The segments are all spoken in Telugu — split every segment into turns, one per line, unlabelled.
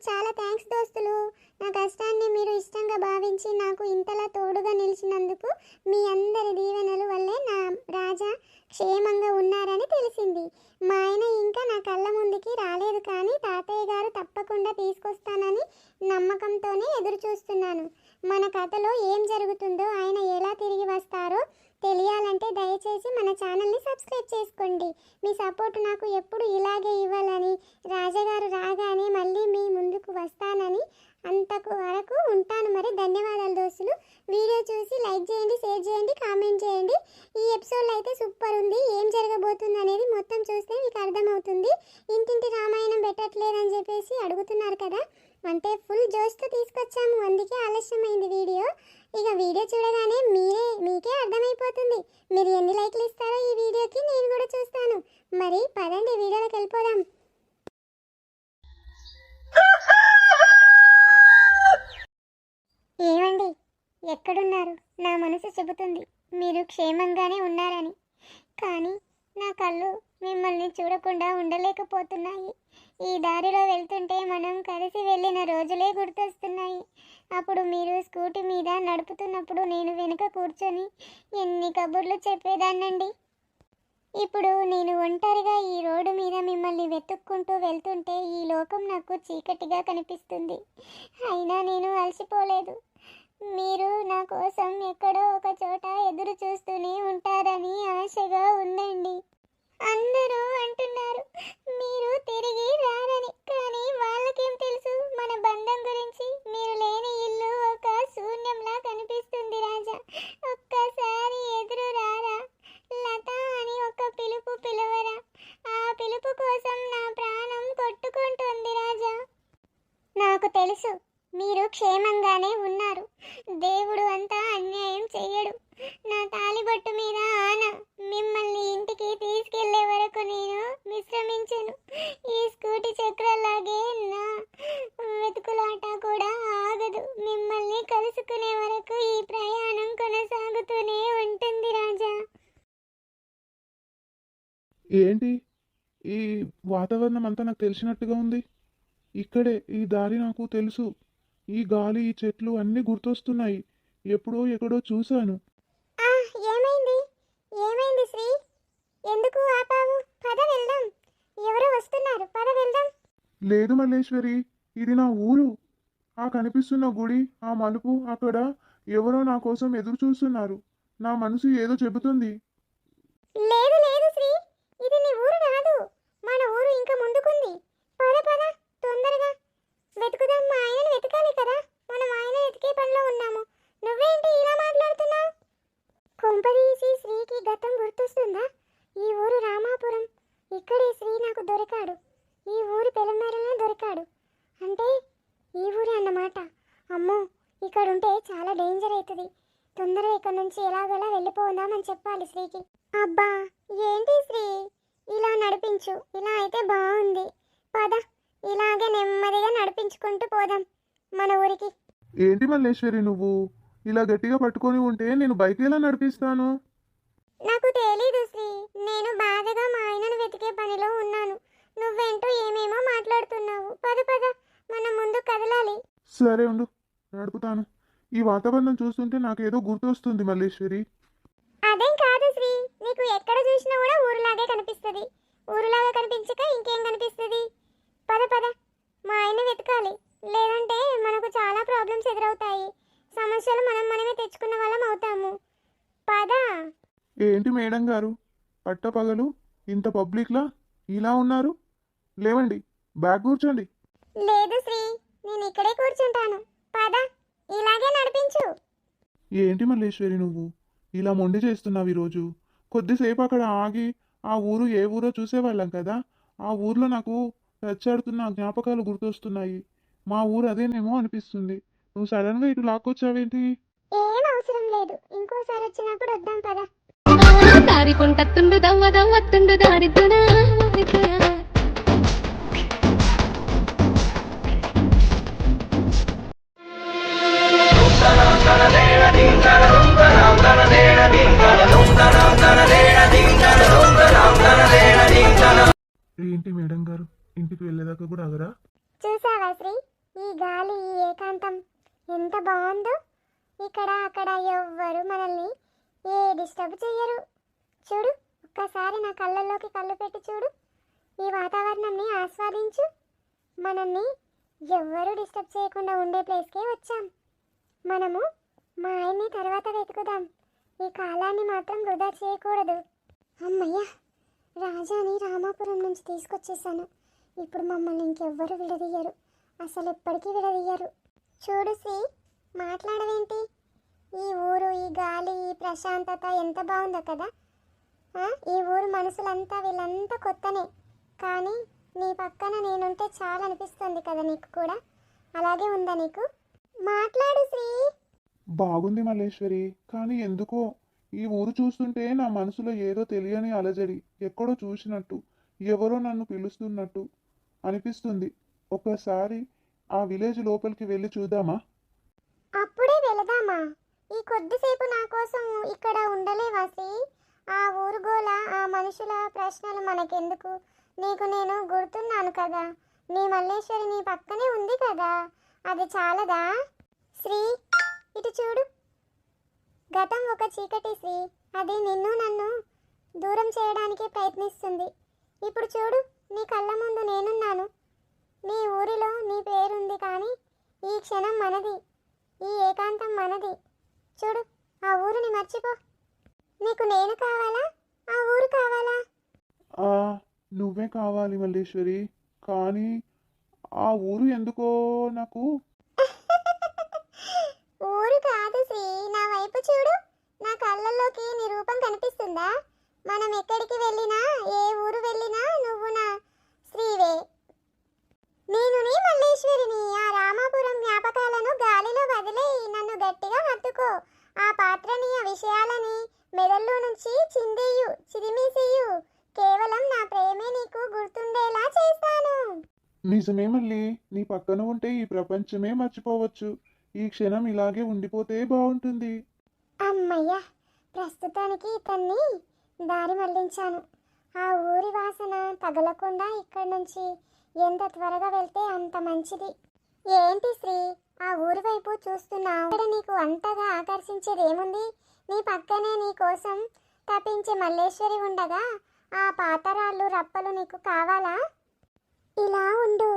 చాలా థ్యాంక్స్ దోస్తులు. నా కష్టాన్ని మీరు ఇష్టంగా భావించి నాకు ఇంతలా తోడుగా నిలిచినందుకు మీ అందరి దీవెనల వల్లే నా రాజా క్షేమంగా ఉన్నారని తెలిసింది. మా ఆయన ఇంకా నా కళ్ళ ముందుకి రాలేదు, కానీ తాతయ్య గారు తప్పకుండా తీసుకొస్తానని నమ్మకంతోనే ఎదురు చూస్తున్నాను. మన కథలో ఏం జరుగుతుందో, ఆయన ఎలా తిరిగి వస్తారో తెలియాలంటే దయచేసి మన ఛానల్ని సబ్స్క్రైబ్ చేసుకోండి. మీ సపోర్ట్ నాకు ఎప్పుడు ఇలాగే ఇవ్వాలని, రాజాగారు రాగానే మళ్ళీ మీ ముందుకు వస్తానని, అంతకు వరకు ఉంటాను. మరి ధన్యవాదాలు దోస్తులు. వీడియో చూసి లైక్ చేయండి, షేర్ చేయండి, కామెంట్ చేయండి. ఈ ఎపిసోడ్లో అయితే సూపర్ ఉంది. ఏం జరగబోతుంది అనేది మొత్తం చూస్తే మీకు అర్థమవుతుంది. ఇంటింటి రామాయణం పెట్టట్లేదని చెప్పేసి అడుగుతున్నారు కదా, అంటే ఫుల్ జోష్తో తీసుకొచ్చాము, అందుకే ఆలస్యమైంది వీడియో. ఇక వీడియో చూడగానే మీకే అర్థమైపోతుంది. మీరు ఎన్ని లైక్లు ఇస్తారో ఈ వీడియోకి నేను కూడా చూస్తాను. మరి పదండి వీడియోలోకి వెళ్ళిపోదాం. ఏమండి, ఎక్కడున్నారు? నా మనసు చెబుతుంది మీరు క్షేమంగానే ఉన్నారని, కానీ నా కళ్ళు మిమ్మల్ని చూడకుండా ఉండలేకపోతున్నాయి. ఈ దారిలో వెళ్తుంటే మనం కలిసి వెళ్ళిన రోజులే గుర్తొస్తున్నాయి. అప్పుడు మీరు స్కూటీ మీద నడుపుతున్నప్పుడు నేను వెనుక కూర్చొని ఎన్ని కబుర్లు చెప్పేదాన్నండి. ఇప్పుడు నేను ఒంటరిగా ఈ రోడ్డు మీద మిమ్మల్ని వెతుక్కుంటూ వెళ్తుంటే ఈ లోకం నాకు చీకటిగా కనిపిస్తుంది. అయినా నేను అలసిపోలేదు. మీరు నా కోసం ఎక్కడో ఒక చోట ఎదురు చూస్తూనే ఉంటారని ఆశగా ఉందండి. అందరూ అంటున్నారు మీరు తిరిగి రారని, కానీ వాళ్ళకేం తెలుసు మన బంధం గురించి. మీరు లేని ఇల్లు ఒక శూన్యంలా కనిపిస్తుంది రాజా. ఒక్కసారి ఎదురు రారా, లత అని ఒక పిలుపు పిలవరా? ఆ పిలుపు కోసం నా ప్రాణం కొట్టుకుంటుంది రాజా. నాకు తెలుసు మీరు క్షేమంగానే ఉన్నారు. దేవుడు అంతా అన్యాయం చెయ్యడు. నా తాలిబొట్టు మీద ఆన, మిమ్మల్ని ఇంటికి తీసుకెళ్లే వరకు నేను విశ్రమించను. ఈ స్కూటీ చక్రాలాగే నా వెతుకులాట కూడా ఆగదు. మిమ్మల్ని కలుసుకునే వరకు ఈ ప్రయాణం కొనసాగుతూనే ఉంటుంది రాజా.
ఏంటి ఈ వాతావరణం అంతా నాకు తెలిసినట్టుగా ఉంది. ఇక్కడే ఈ దారి నాకు తెలుసు. ఈ గాలి, ఈ చెట్లు అన్నీ గుర్తొస్తున్నాయి. ఎప్పుడో ఎక్కడో చూశాను.
ఏమైంది ఏమైంది శ్రీ? ఎందుకు ఆపావు? పద వెళ్దాం. ఎవరో వస్తున్నారు, పద వెళ్దాం.
లేదు మల్లేశ్వరి, ఇది నా ఊరు. ఆ కనిపిస్తున్న గుడి, ఆ మలుపు, అక్కడ ఎవరో నా కోసం ఎదురు చూస్తున్నారు. నా మనసు ఏదో చెబుతుంది.
లేదు లేదు శ్రీ, ఇది నీ ఊరు కాదు. మన ఊరు ఇంకా ముందుకుంది. పద పద, తొందరగా వెతుకుదాం. మా ఆయనను వెతకాలి కదా, మనం ఆయన వెతికే పనిలో ఉన్నాము. నువ్వేంటి ఇలా మాట్లాడుతున్నావు? కొంపదీసి శ్రీకి గతం గుర్తొస్తుందా? ఈ ఊరు రామాపురం. ఇక్కడే శ్రీ నాకు దొరికాడు. ఈ ఊరి పెలమేరలో దొరికాడు అంటే ఈ ఊరే అన్నమాట. అమ్మో, ఇక్కడ ఉంటే చాలా డేంజర్ అవుతుంది. తొందరగా ఇక్కడ నుంచి ఎలాగోలా వెళ్ళిపోదామని చెప్పాలి శ్రీకి. అబ్బా ఏంటి శ్రీ, ఇలా నడిపించు. ఇలా అయితే బాగుంది. పద, ఇలాగే నెమ్మదిగా నడిపించుకుంటూ పోదాం మన ఊరికి.
ఏంటి మల్లేశ్వరి, నువ్వు ఇలా గట్టిగా పట్టుకొని ఉంటే నేను బైక్ ఎలా నడిపిస్తాను?
నాకు తెలీదు శ్రీ, నేను బాధగా మా ఆయనను వెతికే పనిలో ఉన్నాను. నువ్వేంటో ఏమేమో మాట్లాడుతున్నావు. పద పద, మనం ముందు కదలాలి.
సరే ఉండు, నడుపుతాను. ఈ వాతావరణం చూస్తుంటే నాకేదో గుర్తొస్తుంది మల్లేశ్వరి.
అదేం కాదు శ్రీ, నీకు ఎక్కడ చూసినా కూడా ఊరులాగే కనిపిస్తుంది. ఊరులాగా కనిపించక ఇంకేం కనిపిస్తుంది? పద పద, మా ఆయన వెతకాలి. లేదంటే మనకు చాలా ప్రాబ్లమ్స్ ఎదురవుతాయి. సమస్యలు మనమే తెచ్చుకున్న వాళ్ళం అవుతాము. పద.
ఏంటి మేడం గారు, పట్టపగలు ఇంత పబ్లిక్లా ఇలా ఉన్నారు? లేవండి, బ్యాగ్ కూర్చోండి.
లేదు శ్రీ, నేను ఇక్కడే కూర్చుంటాను. పద, ఇలాగే నడిపించు.
ఏంటి మల్లేశ్వరి, నువ్వు ఇలా మొండి చేస్తున్నావు ఈరోజు? కొద్దిసేపు అక్కడ ఆగి ఆ ఊరు ఏ ఊరో చూసేవాళ్ళం కదా, ఆ ఊర్లో నాకు రచ్చాడుతున్న జ్ఞాపకాలు గుర్తొస్తున్నాయి. మా ఊరు అదేనేమో అనిపిస్తుంది. నువ్వు సడన్గా ఇటు లాక్కొచ్చావేంటి?
ఏం అవసరం లేదు, ఇంకోసారి వచ్చినప్పుడు వద్దాం. పద.
దారి కొంటత్తుండు దవ్వ దవ్వత్తుండు దారిద్దునా
ఏంటి మేడం గారు, ఇంటికి వెళ్ళేదాకా కూడా ఆగరా?
చూసావా శ్రీ, ఈ గాలి, ఈ ఏకాంతం ఎంత బాగుందో. ఇక్కడ అక్కడ ఎవ్వరు మనల్ని డిస్టర్బ్ చెయ్యరు. చూడు, ఒక్కసారి నా కళ్ళల్లోకి కళ్ళు పెట్టి చూడు. ఈ వాతావరణాన్ని ఆస్వాదించు. మనల్ని ఎవ్వరూ డిస్టర్బ్ చేయకుండా ఉండే ప్లేస్కే వచ్చాం. మనము మా ఆయన్ని తర్వాత వెతుకుదాం. ఈ కాలాన్ని మాత్రం వృధా చేయకూడదు. అమ్మయ్య, రాజాని రామాపురం నుంచి తీసుకొచ్చేసాను. ఇప్పుడు మమ్మల్ని ఇంకెవ్వరు విడదీయరు, అసలు ఎప్పటికీ విడదీయరు. చూడు శ్రీ, మాట్లాడవేంటి? ఈ ఊరు, ఈ గాలి, ఈ ప్రశాంతత ఎంత బాగుందో కదా. ఈ ఊరు మనుషులంతా వీళ్ళంతా కొత్తనే, కానీ నీ పక్కన నేనుంటే చాలా అనిపిస్తుంది కదా. నీకు కూడా అలాగే ఉందా? నీకు మాట్లాడు శ్రీ.
బాగుంది మల్లేశ్వరి, కానీ ఎందుకో ఈ ఊరు చూస్తుంటే నా మనసులో ఏదో తెలియని అలజడి, ఎక్కడో చూసినట్టు, ఎవరో నన్ను పిలుస్తున్నట్టు అనిపిస్తుంది. ఒక్కసారి ఆ విలేజ్ లోపలికి వెళ్ళి చూద్దామా?
అప్పుడే వెళదామా? ఈ కొద్దిసేపు నా కోసం ఇక్కడ ఉండలేవా శ్రీ? ఆ ఊరు గోల, ఆ మనుషుల ప్రశ్నలు మనకెందుకు? నీకు నేను గుర్తున్నాను కదా. నీ మల్లేశ్వరి నీ పక్కనే ఉంది కదా, అది చాలదా? శ్రీ, ఇటు చూడు. గతం ఒక చీకటి శ్రీ, అది నిన్ను నన్ను దూరం చేయడానికి ప్రయత్నిస్తుంది. ఇప్పుడు చూడు, నీ కళ్ళ ముందు నేనున్నాను. నీ ఊరిలో నీ పేరుంది, కానీ ఈ క్షణం మనది, ఈ ఏకాంతం మనది. చూడు, ఆ ఊరిని మర్చిపో. నీకు నేను కావాలా, ఆ ఊరు కావాలా?
ఆ, నువ్వే కావాలి మల్లేశ్వరి, కానీ ఆ ఊరు ఎందుకో నాకు.
ఊరు కాదు శ్రీ, నా వైపు చూడు. నా కళ్ళల్లోకి నీ రూపం కనిపిస్తుందా? మనం ఎక్కడికి వెళ్ళినా, ఏ ఊరు వెళ్ళినా నువ్వు నా శ్రీవే. నేను నీ మల్లేశ్వరిని. ఆ రామాపురం జ్ఞాపకాలను గాలిలో వదిలేయి, నన్ను గట్టిగా హత్తుకో. ఆ పాత్రని, ఆ విషయాలని మెదల్లో నుంచి చిందేయు, చిరిమేసేయు. కేవలం నా ప్రేమే నీకు గుర్తుండేలా చేస్తాను.
నిజమే మళ్ళీ, నీ పక్కన ఉంటే ఈ ప్రపంచమే మర్చిపోవచ్చు. ఈ క్షణం ఇలాగే ఉండిపోతే బాగుంటుంది.
అమ్మయ్య, ప్రస్తుతానికి ఇతన్ని దారి మళ్లించాను. ఆ ఊరి వాసన తగలకుండా ఇక్కడి నుంచి ఎంత త్వరగా వెళ్తే అంత మంచిది. ఏంటి శ్రీ, ఆ ఊరి వైపు చూస్తున్నావు? ఇక్కడ నీకు అంతగా ఆకర్షించేది ఏముంది? నీ పక్కనే నీ కోసం తప్పించే మల్లేశ్వరి ఉండగా ఆ పాతరాళ్ళు, రప్పలు నీకు కావాలా? ఇలా ఉండు.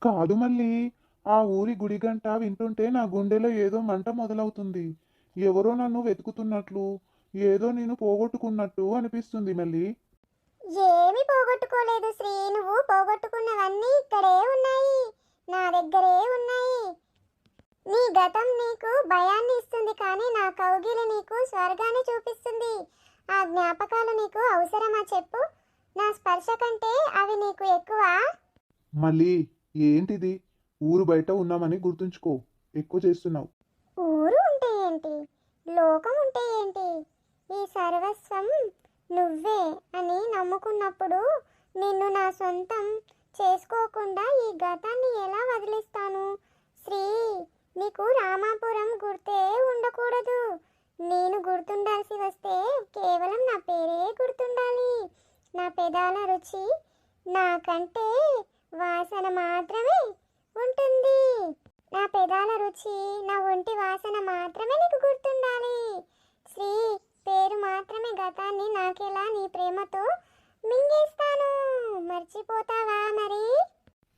కాదు మళ్ళీ, ఆ ఊరి గుడి గంట వింటుంటే నా గుండెలో ఏదో మంట మొదలవుతుంది. ఎవరో నన్ను వెతుకుతున్నట్లు, ఏదో నేను పోగొట్టుకున్నట్టు అనిపిస్తుంది మళ్ళీ.
ఏమి పోగొట్టుకోలేదు శ్రీ, నువ్వు పోగొట్టుకున్నవన్నీ ఇక్కడే ఉన్నాయి, నా దగ్గరే ఉన్నాయి. నీ గతం నీకు భయాన్ని ఇస్తుంది, కానీ నా కౌగిలి నీకు స్వర్గాన్ని చూపిస్తుంది. ఆ జ్ఞాపకాలు నీకు అవసరమా చెప్పు? నా స్పర్శ కంటే అవి నీకు ఎక్కువ.
మళ్ళీ ఏంటిది? ఊరు బయట ఉన్నామని గుర్తుంచుకో, ఎక్కువ చేస్తున్నావు.
ఊరు ఉంటే ఏంటి, లోకం ఉంటే ఏంటి, ఈ సర్వస్వం నువ్వే అని నమ్ముకున్నప్పుడు నిన్ను నా సొంతం చేసుకోకుండా ఈ గతాన్ని ఎలా వదిలిస్తాను? శ్రీ, నీకు రామాపురం గుర్తే ఉండకూడదు. నేను గుర్తుండాల్సి వస్తే కేవలం నా పేరే గుర్తుండాలి. నా పెదాల రుచి, నాకంటే వాసన మాత్రమే ఉంటుంది. నా పెదాల రుచి, నా ఒంటి వాసన మాత్రమే నీకు గుర్తుండాలి. శ్రీ, పేరు మాత్రమే గతాన్ని నాకెలా నీ ప్రేమతో మింగేస్తాను. మర్చిపోతావా మరి?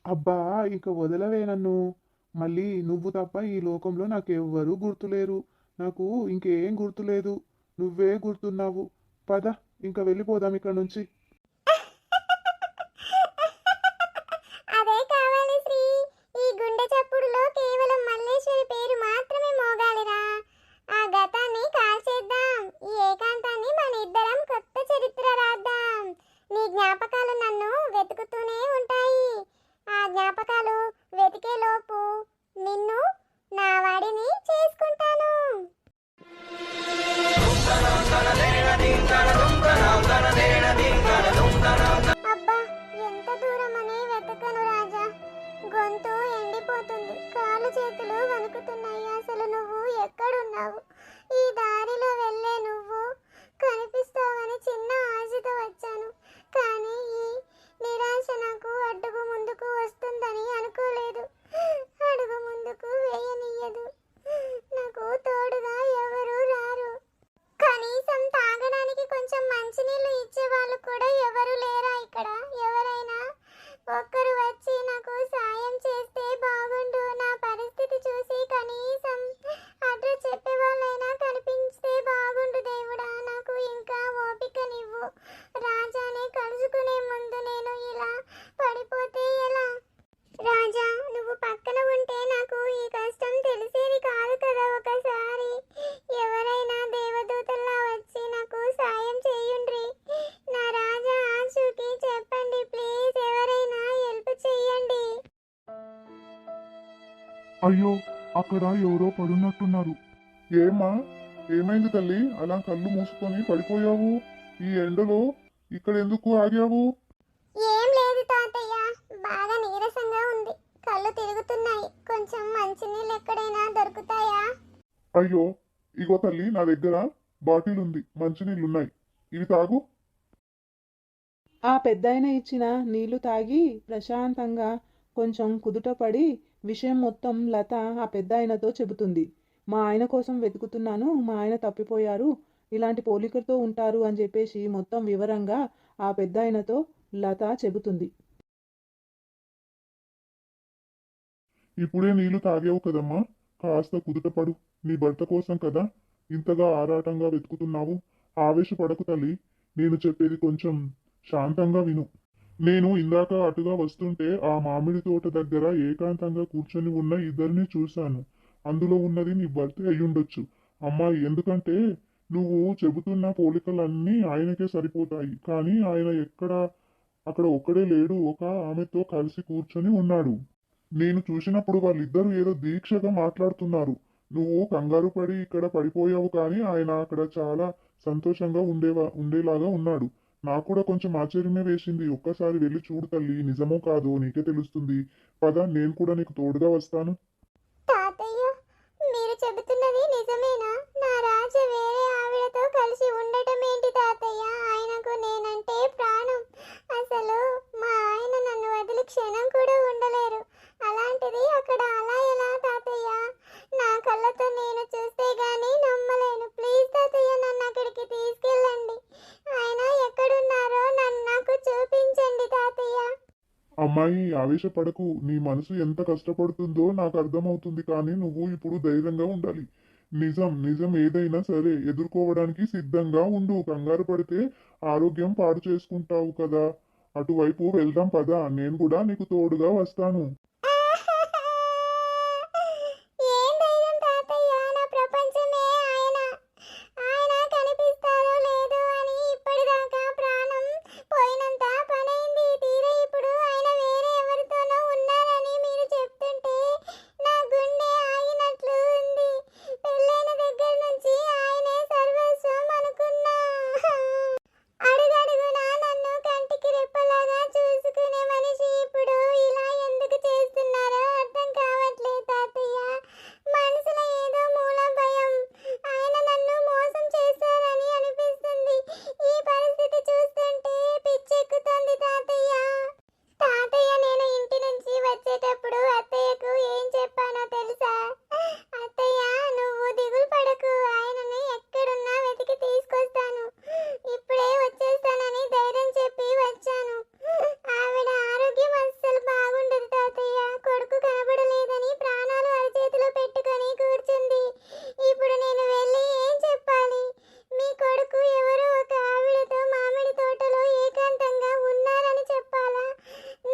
అబ్బా, ఇక వదలవే నన్ను. మళ్ళీ నువ్వు తప్ప ఈ లోకంలో నాకెవ్వరూ గుర్తులేరు. నాకు ఇంకేం గుర్తులేదు, నువ్వే గుర్తున్నావు. పద, ఇంకా వెళ్ళిపోదాం ఇక్కడ నుంచి.
అదే కావాలి శ్రీ. ఈ గుండె చప్పుడులో కేవలం మల్లేశ్వరి పేరు మాత్రమే మోగాలిరా. ఆ గతాన్ని కాల్చేద్దాం, ఈ ఏకాంతాన్ని మన ఇద్దరం కొత్త చరిత్ర రాద్దాం. నీ జ్ఞాపకాలు నన్ను వెతుకుతూనే ఉంటాయి. ఆ జ్ఞాపకాలు వెతికేలోపు నిన్ను నా వాడిని చేసుకుంటాను. అబ్బా, ఎంత దూరం అని వెతకను రాజా. గొంతు ఎండిపోతుంది, కాళ్ళు చేతులు వణుకుతున్నాయి. అసలు నువ్వు ఎక్కడున్నావు? ఈ దారిలో వెళ్ళే నువ్వు కనిపిస్తావని చిన్న ఆశతో వచ్చాను, కానీ ఈ నిరాశ నాకు అడ్డుకు ముందుకు వస్తుందని అనుకోలేదు.
అయ్యో, అక్కడ ఎవరో పడున్నట్టున్నారు. ఏమ్మా, ఏమైంది తల్లి? అలా కళ్ళు మూసుకొని పడిపోయావు? ఈ ఎండలో ఇక్కడ ఎందుకు ఆగావు?
ఏం లేదు తాతయ్య, బాగా నీరసంగా ఉంది, కళ్ళు తిరుగుతున్నాయి. కొంచెం మంచినీళ్ళు ఎక్కడైనా దొరుకుతాయా?
అయ్యో, ఇగో తల్లి, నా దగ్గర బాటిల్ ఉంది, మంచినీళ్ళున్నాయి, ఇవి తాగు.
ఆ పెద్దాయన ఇచ్చిన నీళ్లు తాగి ప్రశాంతంగా కొంచెం కుదుటపడి విషయం మొత్తం లత ఆ పెద్దాయనతో చెబుతుంది. మా ఆయన కోసం వెతుకుతున్నాను, మా ఆయన తప్పిపోయారు, ఇలాంటి పోలికలతో ఉంటారు అని చెప్పేసి మొత్తం వివరంగా ఆ పెద్దాయనతో లత చెబుతుంది.
ఇప్పుడే నీళ్లు తాగావు కదమ్మా, కాస్త కుదుటపడు. నీ భర్త కోసం కదా ఇంతగా ఆరాటంగా వెతుకుతున్నావు. ఆవేశపడకు తల్లి, నేను చెప్పేది కొంచెం శాంతంగా విను. నేను ఇందాక అటుగా వస్తుంటే ఆ మామిడి తోట దగ్గర ఏకాంతంగా కూర్చొని ఉన్న ఇద్దరిని చూశాను. అందులో ఉన్నది నీ భర్త అయ్యుండొచ్చు అమ్మాయి. ఎందుకంటే నువ్వు చెబుతున్న పోలికలన్నీ ఆయనకే సరిపోతాయి, కానీ ఆయన అక్కడ ఒక్కడే లేడు, ఒక ఆమెతో కలిసి కూర్చొని ఉన్నాడు. నేను చూసినప్పుడు వాళ్ళిద్దరూ ఏదో దీక్షగా మాట్లాడుతున్నారు. నువ్వు కంగారు పడి ఇక్కడ పడిపోయావు, కానీ ఆయన అక్కడ చాలా సంతోషంగా ఉండేలాగా ఉన్నాడు. నాకు కూడా కొంచెం ఆశ్చర్యమే వేసింది. ఒక్కసారి వెళ్ళి చూడు తల్లి, నిజమో కాదో నీకే తెలుస్తుంది. పద, నేను కూడా నీకు తోడుగా వస్తాను.
తాతయ్య, మీరు చెబుతున్నది నిజమేనా? నా రాజ వేరే ఆవిడతో కలిసి ఉండటం ఏంటి తాతయ్య? ఆయనకు నేనంటే ప్రాణం. అసలు మా ఆయన నన్ను వదిలి క్షణం కూడా ఉండలేరు. అలాంటిది అక్కడ అలా ఎలా తాతయ్య? నా కళ్ళతో నేను చూస్తే గానీ నమ్మలేను. ప్లీజ్ తాతయ్య, నన్ను అక్కడికి తీసుకెళ్ళండి. ఆయన ఎక్కడున్నారో నాకు చూపించండి తాతయ్య.
అమ్మాయి, ఆవేశపడకు. నీ మనసు ఎంత కష్టపడుతుందో నాకు అర్థమవుతుంది, కానీ నువ్వు ఇప్పుడు ధైర్యంగా ఉండాలి. నిజం ఏదైనా సరే ఎదుర్కోవడానికి సిద్ధంగా ఉండు. కంగారు పడితే ఆరోగ్యం పాడు చేసుకుంటావు కదా. అటువైపు వెళ్దాం పద, నేను కూడా నీకు తోడుగా వస్తాను.
ఏం ధైర్యం తాతయ్య? నా ప్రపంచమే ఆయన. ఆయన కనిపిస్తారో లేదో అని ఇప్పటిదాకా ప్రాణం పోయినంత పనైంది. తీరా ఇప్పుడు ఆయన వేరే ఎవరితోనో ఉన్నారని మీరు చెప్తుంటే నా గుండె ఆగినట్లు ఉంది. పెళ్ళైన దగ్గర నుంచి ఆయనే సర్వస్వం అనుకున్నా. అడుగడుగునా నన్ను కంటికి రెప్పలాగా చూసుకునే మనిషి ఇప్పుడు ఇలా ఎందుకు చేస్తున్నారో అర్థం కావట్లేదు తాతయ్య. మనసులో ఏదో మూల భయం. ఆయన నన్ను మోసం చేశారని అనిపిస్తుంది. ఈ పరిస్థితి చూస్తుంటే పిచ్చెక్కుతుంది తాతయ్య. తాతయ్య, నేను ఇంటి నుంచి వచ్చేటప్పుడు అత్తయ్యకు ఏం చెప్పానో తెలుసా? అత్తయ్య, నువ్వు దిగులు పడకు, ఆయనని ఎక్కడున్నా వెతికి తీసుకొస్తాను, ఇప్పుడే వచ్చేస్తానని ధైర్యం చెప్పి వచ్చాను. ఆవిడ ఆరోగ్యం అస్సలు బాగుండదు తాతయ్య. కొడుకు కనబడలేదని ప్రాణాలు అరచేతిలో పెట్టుకొని కూర్చుంది. ఇప్పుడు నేను వెళ్ళి ఏం చెప్పాలి? మీ కొడుకు ఎవరో ఒక ఆవిడతో మామిడి తోటలో ఏకాంతంగా ఉన్నారని చెప్పాలా?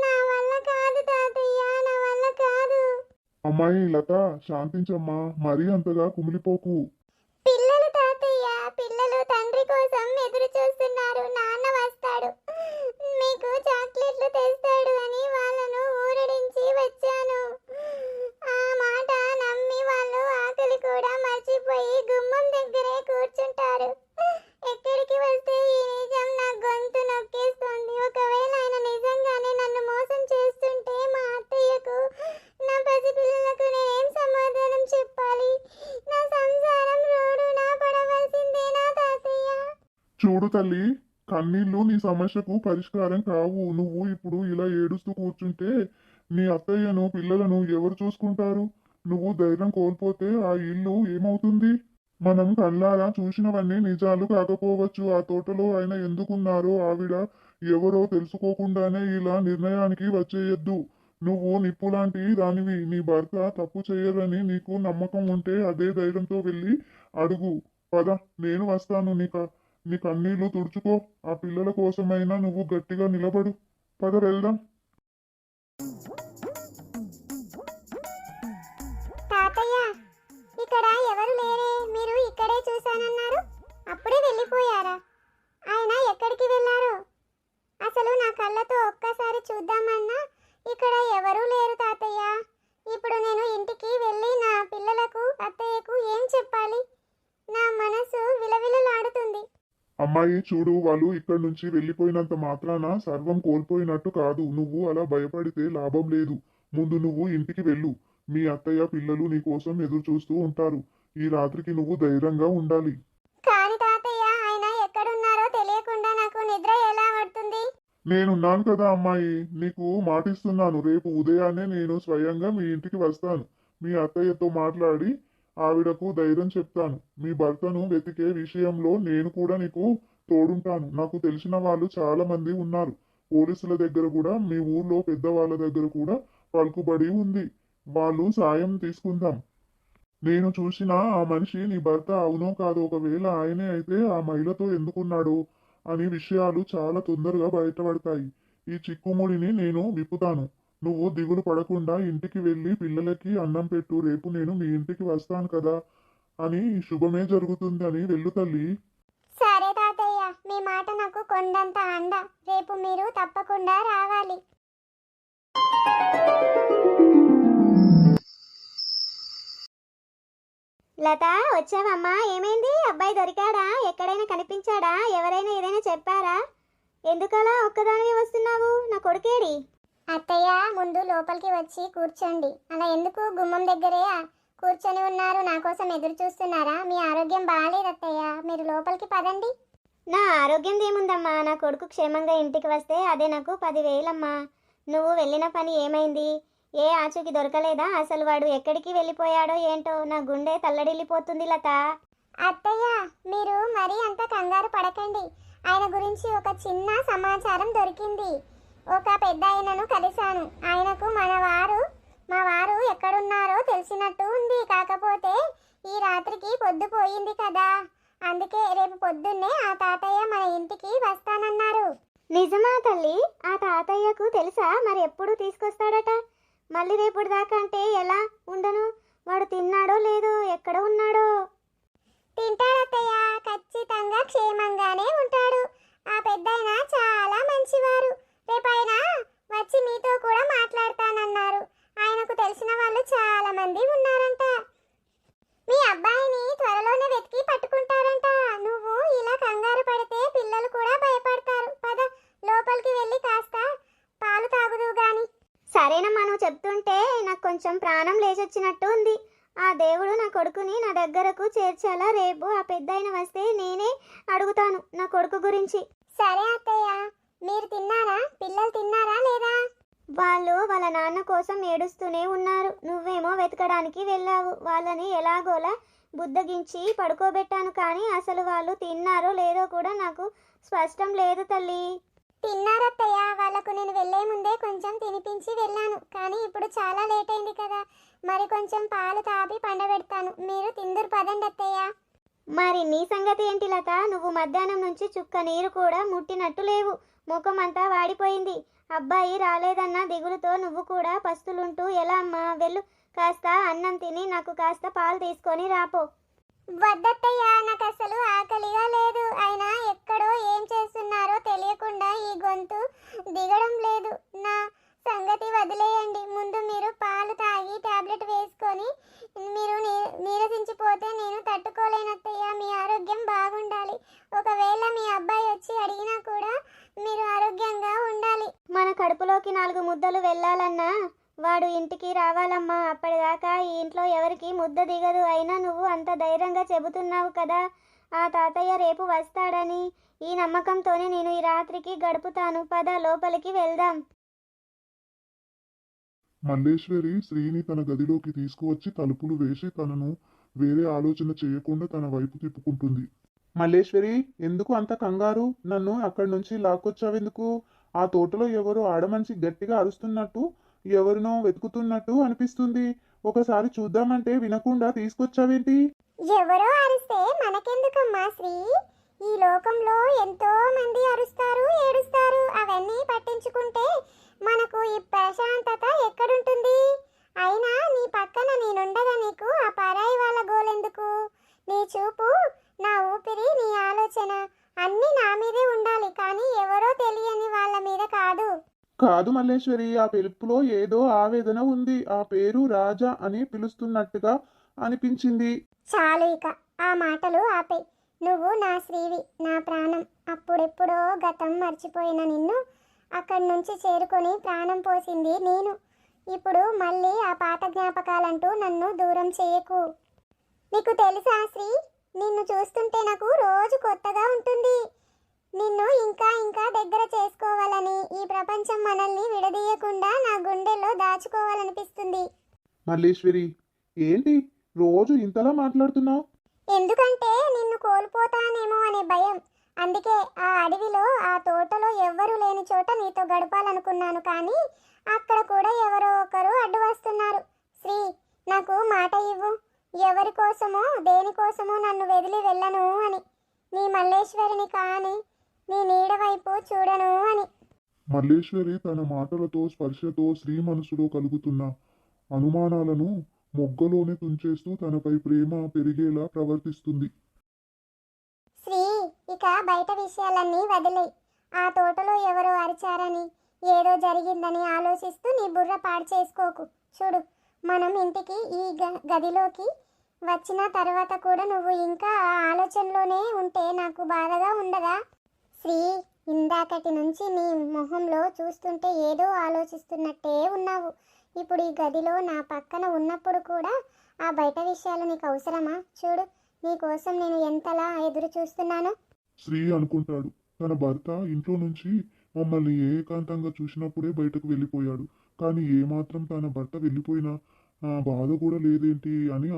నా వల్ల కాదు తాతయ్య, నా వల్ల కాదు.
అమ్మాయి లత, శాంతించమ్మా, మరీ అంతగా కుమిలిపోకు.
పిల్లలు తాతయ్య, పిల్లలు తండ్రి కోసం ఎదురు చూస్తున్నారు. నాన్న వస్తాడు, మీకు చాక్లెట్లు తెస్తాడు అని వాళ్ళను ఊరడించి వచ్చాను. ఆ మాట నమ్మి వాళ్ళు ఆకలి కూడా మర్చిపోయి గుమ్మం దగ్గరే కూర్చుంటారు. ఎక్కడికి వస్తే ఈ నిజం నా గొంతు నొక్కేస్తుంది. ఒకవేళ ఆయన నిజంగానే నన్ను మోసం చేస్తుంటే మా అత్తయ్యకు, నా పసిపిల్లలకు నేనేం సమాధానం చెప్పాలి? నా సంసారం రోడ్డున పడవలసిందేనా తాతయ్య?
చూడు తల్లి, కన్నీళ్లు నీ సమస్యకు పరిష్కారం కావు. నువ్వు ఇప్పుడు ఇలా ఏడుస్తూ కూర్చుంటే నీ అత్తయ్యను, పిల్లలను ఎవరు చూసుకుంటారు? నువ్వు ధైర్యం కోల్పోతే ఆ ఇల్లు ఏమవుతుంది? మనం కళ్ళారా చూసినవన్నీ నిజాలు కాకపోవచ్చు. ఆ తోటలో ఆయన ఎందుకున్నారో, ఆవిడ ఎవరో తెలుసుకోకుండానే ఇలా నిర్ణయానికి వచ్చేయొద్దు. నువ్వు నిప్పులాంటి దానివి. నీ భర్త తప్పు చేయరని నీకు నమ్మకం ఉంటే అదే ధైర్యంతో వెళ్ళి అడుగు. పద, నేను వస్తాను. నీ కన్నీళ్లు తుడుచుకో. ఆ పిల్లల కోసమైనా నువ్వు గట్టిగా నిలబడు. పద, వెళ్దాం.
తాతయ్య, ఇక్కడ ఎవరు లేరే? మీరు ఇక్కడే చూశానన్నారు, అప్పుడే వెళ్ళిపోయారా? ఆయన ఎక్కడికి వెళ్ళారు? అసలు నా కళ్ళతో ఒక్కసారి చూద్దామన్నా ఇక్కడ ఎవరూ లేరు తాతయ్య. ఇప్పుడు నేను ఇంటికి
అమ్మాయి చూడు, వాళ్ళు ఇక్కడి నుంచి వెళ్ళిపోయినంత మాత్రాన సర్వం కోల్పోయినట్టు కాదు. నువ్వు అలా భయపడితే లాభం లేదు. ముందు నువ్వు ఇంటికి వెళ్ళు. మీ అత్తయ్య పిల్లలు నీ కోసం ఎదురు చూస్తూ ఉంటారు. ఈ రాత్రికి నువ్వు ధైర్యంగా ఉండాలి.
కాని తాతయ్య, ఆయన ఎక్కడున్నారో తెలియకుండా నాకు నిద్ర ఎలా పడుతుంది?
నేనున్నాను కదా అమ్మాయి, నీకు మాటిస్తున్నాను. రేపు ఉదయాన్నే నేను స్వయంగా మీ ఇంటికి వస్తాను. మీ అత్తయ్యతో మాట్లాడి ఆవిడకు ధైర్యం చెప్తాను. మీ భర్తను వెతికే విషయంలో నేను కూడా నీకు తోడుంటాను. నాకు తెలిసిన వాళ్ళు చాలా మంది ఉన్నారు. పోలీసుల దగ్గర కూడా, మీ ఊర్లో పెద్దవాళ్ళ దగ్గర కూడా పలుకుబడి ఉంది. వాళ్ళు సాయం తీసుకుందాం. నేను చూసిన ఆ మనిషి నీ భర్త అవునో కాదో, ఒకవేళ ఆయనే అయితే ఆ మహిళతో ఎందుకున్నాడో అని విషయాలు చాలా తొందరగా బయటపడతాయి. ఈ చిక్కుముడిని నేను విప్పుతాను. నువ్వు దిగులు పడకుండా ఇంటికి వెళ్ళి పిల్లలకి అన్నం పెట్టు. రేపు నేను మీ ఇంటికి వస్తాను కదా అని, శుభమే జరుగుతుంది అని వెళ్ళు తల్లి.
సరే తాతయ్య, మీ మాట నాకు కొండంత అండ. రేపు మీరు తప్పకుండా రావాలి. లత, వచ్చావమ్మా? ఏమైంది? అబ్బాయి దొరికాడా? ఎక్కడైనా కనిపించాడా? ఎవరైనా ఏదైనా చెప్పారా? ఎందుకలా ఒక్కదానివి వస్తున్నావు? నా కొడుకేడి? అత్తయ్య, ముందు లోపలికి వచ్చి కూర్చోండి. అలా ఎందుకు గుమ్మం దగ్గరే కూర్చొని ఉన్నారు? నా కోసం ఎదురు చూస్తున్నారా? మీ ఆరోగ్యం బాగాలేదు అత్తయ్య, మీరు లోపలికి పదండి. నా ఆరోగ్యం ఏముందమ్మా? నా కొడుకు క్షేమంగా ఇంటికి వస్తే అదే నాకు 10,000 అమ్మా. నువ్వు వెళ్ళిన పని ఏమైంది? ఏ ఆచూకి దొరకలేదా? అసలు వాడు ఎక్కడికి వెళ్ళిపోయాడో ఏంటో, నా గుండె తల్లడిల్లిపోతుంది లత. అత్తయ్య, మీరు మరీ అంత కంగారు పడకండి. ఆయన గురించి ఒక చిన్న సమాచారం దొరికింది. ఒక పెద్ద ఆయనను కలిశాను. ఆయనకు మా వారు ఎక్కడున్నారో తెలిసినట్టు ఉంది. కాకపోతే ఈ రాత్రికి పొద్దుపోయింది కదా, అందుకే రేపు పొద్దున్నే ఆ తాతయ్య మన ఇంటికి వస్తానన్నారు. నిజమా తల్లి? ఆ తాతయ్యకు తెలుసా? మరి ఎప్పుడు తీసుకొస్తాడట? మళ్ళీ రేపటి దాకా అంటే ఎలా ఉండను? వాడు తిన్నాడో లేదో, ఎక్కడ ఉన్నాడో? తింటాడత్తయ్య, ఖచ్చితంగా క్షేమంగానే ఉంటాడు. ఆ పెద్దాయన చాలా మంచివారు. రేపైన వచ్చి మీతో కూడా మాట్లాడతానన్నారు. ఆయనకు తెలిసిన వాళ్ళు చాలా మంది ఉన్నారంట. మీ అబ్బాయిని త్వరలోనే వెతికి పట్టుకుంటారంట. నువ్వు ఇలా కంగారు పడితే పిల్లలు కూడా భయపడతారు. పద, లోపలికి వెళ్ళి కాస్త పాలు తాగుదు గాని. సరేనమ్మా, నువ్వు చెప్తుంటే నాకు కొంచెం ప్రాణం లేచొచ్చినట్టు ఉంది. ఆ దేవుడు నా కొడుకుని నా దగ్గరకు చేర్చాలా? రేపు ఆ పెద్దాయన వస్తే నేనే అడుగుతాను నా కొడుకు గురించి. సరే అత్తయ్య, మీరు తిన్నారా? పిల్లలు తిన్నారా లేదా? వాళ్ళు వాళ్ళ నాన్న కోసం ఏడుస్తూనే ఉన్నారు. నువ్వేమో వెతకడానికి వెళ్ళావు. వాళ్ళని ఎలాగోలా బుద్ధగించి పడుకోబెట్టాను, కానీ అసలు వాళ్ళు తిన్నారో లేదో కూడా నాకు స్పష్టం లేదు తల్లి. తిన్నారత్తయ్య, వాళ్ళకు నేను వెళ్ళే ముందే కొంచెం తినిపించి వెళ్ళాను. కానీ ఇప్పుడు చాలా లేట్ అయింది కదా, మరి కొంచెం పాలు తాపి పండబెడతాను. మీరు తిందురు పదండి అత్తయ్య. మరి నీ సంగతి ఏంటి లత? నువ్వు మధ్యాహ్నం నుంచి చుక్క నీరు కూడా ముట్టినట్టు లేవు. ముఖం అంతా వాడిపోయింది. అబ్బాయి రాలేదన్న దిగులుతో నువ్వు కూడా పస్తులుంటూ ఎలా అమ్మా? వెళ్ళు, కాస్త అన్నం తిని నాకు కాస్త పాలు తీసుకొని రాపో. వద్దత్తయ్య, నాకు అసలు ఆకలిగా లేదు. అయినా ఎక్కడో ఏం చేస్తున్నారో తెలియకుండా ఈ గొంతు దిగడం లేదు. నా సంగతి వదిలేయండి. ముందు మీరు పాలు తాగి టాబ్లెట్ వేసుకొని మీరు నీరసించిపోతే నేను తట్టుకోలేనత్తయ్య. మీ ఆరోగ్యం బాగుండాలి. ఒకవేళ మీ అబ్బాయి వచ్చి అడిగినా కూడా మీరు ఆరోగ్యంగా ఉండాలి. మన కడుపులోకి 4 ముద్దలు వెళ్ళాలన్నా వాడు ఇంటికి రావాలమ్మా. అప్పటిదాకా ఈ ఇంట్లో ఎవరికి ముద్ద దిగదు. అయినా నువ్వు అంత ధైర్యంగా చెబుతున్నావు కదా ఆ తాతయ్య రేపు వస్తాడని. ఈ నమ్మకంతోనే నేను ఈ రాత్రికి గడుపుతాను. పద, లోపలికి వెళ్దాం.
మల్లేశ్వరి శ్రీని తన గదిలోకి తీసుకువచ్చి తలుపులు వేసి తనను వేరే ఆలోచన చేయకుండా తన వైపు తిప్పుకుంటుంది. మల్లేశ్వరి, ఎందుకు అంత కంగారు? నన్ను అక్కడి నుంచి లాక్కొచ్చావెందుకు? ఆ తోటలో ఎవరో ఆడమనిషి గట్టిగా అరుస్తున్నట్టు, ఎవరినో వెతుకుతున్నట్టు అనిపిస్తుంది. ఒకసారి చూద్దామంటే వినకుండా తీసుకొచ్చావేంటి?
ఎవరో అరిస్తే మనకెందుకమ్మా శ్రీ? ఈ లోకంలో ఎంతో మంది అరుస్తారు, ఏడుస్తారు. అవన్నీ పట్టించుకుంటే మనకు ఈ ప్రశాంతత ఎక్కడుంటుంది? అయినా నీ పక్కన నేనుండగా నీకు ఆ పరాయి వాళ్ళ గోలెందుకు? నీ చూపు, నా ఊపిరి, నీ ఆలోచన అన్నీ నా మీదే ఉండాలి, కానీ ఎవరో తెలియని వాళ్ళ మీద కాదు.
కాదు మల్లేశ్వరి, ఆ పిలుపులో ఏదో ఆవేదన ఉంది. ఆ పేరు రాజా అని పిలుస్తున్నట్టుగా అనిపించింది.
చాలు ఇక ఆ మాటలు ఆపే. నువ్వు నా శ్రీవి, నా ప్రాణం. అప్పుడెప్పుడో గతం మర్చిపోయిన నిన్ను అక్కడి నుంచి చేరుకొని ప్రాణం పోసింది నేను. ఇప్పుడు మళ్ళీ ఆ పాత జ్ఞాపకాలంటూ నన్ను దూరం చేయకు. నీకు తెలుసా శ్రీ, నిన్ను చూస్తుంటే నాకు రోజు కొత్తగా ఉంటుంది. నిన్ను ఇంకా ఇంకా దగ్గర చేసుకోవాలని, ఈ ప్రపంచం మనల్ని విడదీయకుండా నా గుండెల్లో దాచుకోవాలనిపిస్తుంది.
మల్లేశ్వరి, ఏంటి రోజు ఇంతలా మాట్లాడుతున్నావు?
ఎందుకంటే నిన్ను కోల్పోతానేమో అనే భయం. అందుకే ఆ అడవిలో, ఆ తోటలో ఎవ్వరూ లేని చోట నీతో గడపాలనుకున్నాను. కానీ అక్కడ కూడా ఎవరో ఒకరు అడ్డు వస్తున్నారు. శ్రీ, నాకు మాట ఇవ్వు. ఎవరి కోసమో దేనికోసమో నన్ను వదిలి వెళ్ళను అని. నీ మల్లేశ్వరిని కానీ నీ నీడ వైపు చూడను అని.
మల్లేశ్వరి తన మాటలతో, స్పర్శతో శ్రీ మనసులో కలుగుతున్న అనుమానాలను మొగ్గలోనే తుంచేస్తూ తనపై ప్రేమ పెరిగేలా ప్రవర్తిస్తుంది.
శ్రీ, ఇక బయట విషయాలన్నీ వదిలేయ్. ఆ తోటలో ఎవరో అరిచారని, ఏదో జరిగిందని ఆలోచిస్తూ నీ బుర్ర పాడు చేసుకోకు. చూడు, మనం ఇంటికి ఈ గదిలోకి వచ్చిన తర్వాత కూడా నువ్వు ఇంకా ఆ ఆలోచనలోనే ఉంటే నాకు బాధగా ఉండదా? శ్రీ, ఇందాకటి నుంచి నీ మొహంలో చూస్తుంటే ఏదో ఆలోచిస్తున్నట్టే ఉన్నావు. ఇప్పుడు ఈ గదిలో నా పక్కన ఉన్నప్పుడు కూడా ఆ బయట విషయాలు నీకు అవసరమా? చూడు, నీ కోసం నేను ఎంతలా ఎదురు చూస్తున్నానో.
శ్రీ అనుకుంటాడు, తన భర్త ఇంట్లో నుంచి మమ్మల్ని ఏకాంతంగా చూసినప్పుడే బయటకు వెళ్ళిపోయాడు. కానీ ఏమాత్రం తన భర్త వెళ్ళిపోయినా బాధ కూడా లేదేంటి అని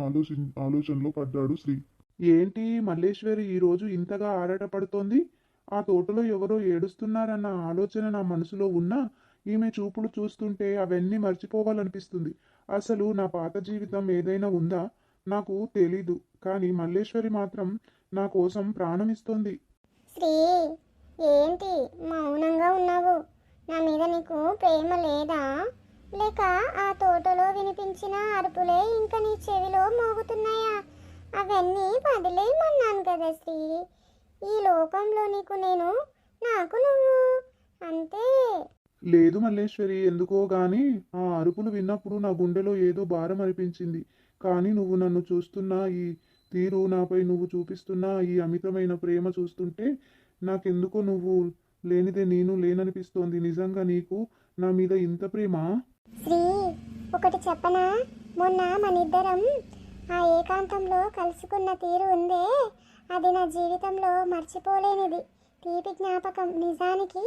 ఆలోచనలో పడ్డాడు శ్రీ. ఏంటి మల్లేశ్వరి ఈరోజు ఇంతగా ఆరాటపడుతోంది? ఆ తోటలో ఎవరో ఏడుస్తున్నారన్న ఆలోచన నా మనసులో ఉన్నా ఈమె చూపులు చూస్తుంటే అవన్నీ మర్చిపోవాలనిపిస్తుంది. అసలు నా పాత జీవితం ఏదైనా ఉందా? నాకు తెలీదు. కానీ మల్లేశ్వరి మాత్రం నా కోసం ప్రాణమిస్తోంది.
శ్రీ, ఏంటి మౌనంగా ఉన్నావు? నా మీద నీకు ప్రేమ లేదా? లేక ఆ తోటలో వినిపించిన అరుపులే ఇంకా నీ చెవిలో మోగుతున్నాయా? అవన్నీ వదిలేయమన్నాను కదా శ్రీ. ఈ లోకంలో నీకు నేను, నాకు నువ్వు, అంతే.
లేదు మల్లేశ్వరి, ఎందుకో గాని ఆ అరుపులు విన్నప్పుడు నా గుండెలో ఏదో భారం అనిపించింది. కానీ నువ్వు నన్ను చూస్తున్న ఈ తీరు, నాపై నువ్వు చూపిస్తున్న ఈ అమితమైన ప్రేమ చూస్తుంటే నాకెందుకో నువ్వు లేనిదే నేను లేననిపిస్తోంది. నిజంగా నీకు నా మీద ఇంత ప్రేమ?
శ్రీ, ఒకటి చెప్పనా? మొన్న మనిద్దరం ఆ ఏకాంతంలో కలుసుకున్న తీరు ఉందే, అది నా జీవితంలో మర్చిపోలేనిది. తీపి జ్ఞాపకం. నిజానికి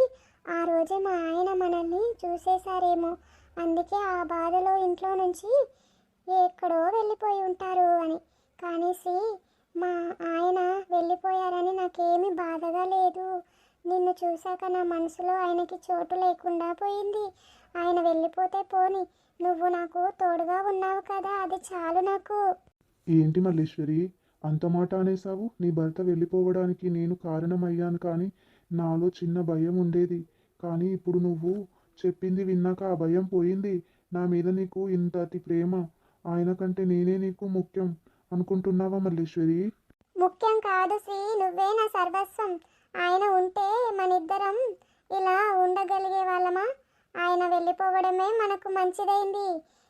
ఆ రోజే మా ఆయన మనల్ని చూసేశారేమో, అందుకే ఆ బాధలో ఇంట్లో నుంచి ఎక్కడో వెళ్ళిపోయి ఉంటారు అని. కానీ శ్రీ, మా ఆయన వెళ్ళిపోయారని నాకేమీ బాధగా లేదు. నిన్ను చూశాక నా మనసులో ఆయనకి చోటు లేకుండా పోయింది. ఆయన వెళ్ళిపోతే పోని, నువ్వు నాకు తోడుగా ఉన్నావు కదా, అది చాలు నాకు.
ఏంటి మల్లేశ్వరి అంత మాట అనేసావు? నీ భర్త వెళ్ళిపోవడానికి నేను కారణమయ్యాను, కానీ నాలో చిన్న భయం ఉండేది. కానీ ఇప్పుడు నువ్వు చెప్పింది విన్నాక ఆ భయం పోయింది. నా మీద నీకు ఇంతటి ప్రేమ, ఆయన కంటే నేనే నీకు ముఖ్యం అనుకుంటున్నావా మల్లేశ్వరి?
ముఖ్యం కాదు శ్రీ, నువ్వే నా సర్వస్వం. ఆయన ఉంటే మనిద్దరం ఇలా ఉండగలిగే వాళ్ళమా? ఆయన వెళ్ళిపోవడమే మనకు మంచిదైంది.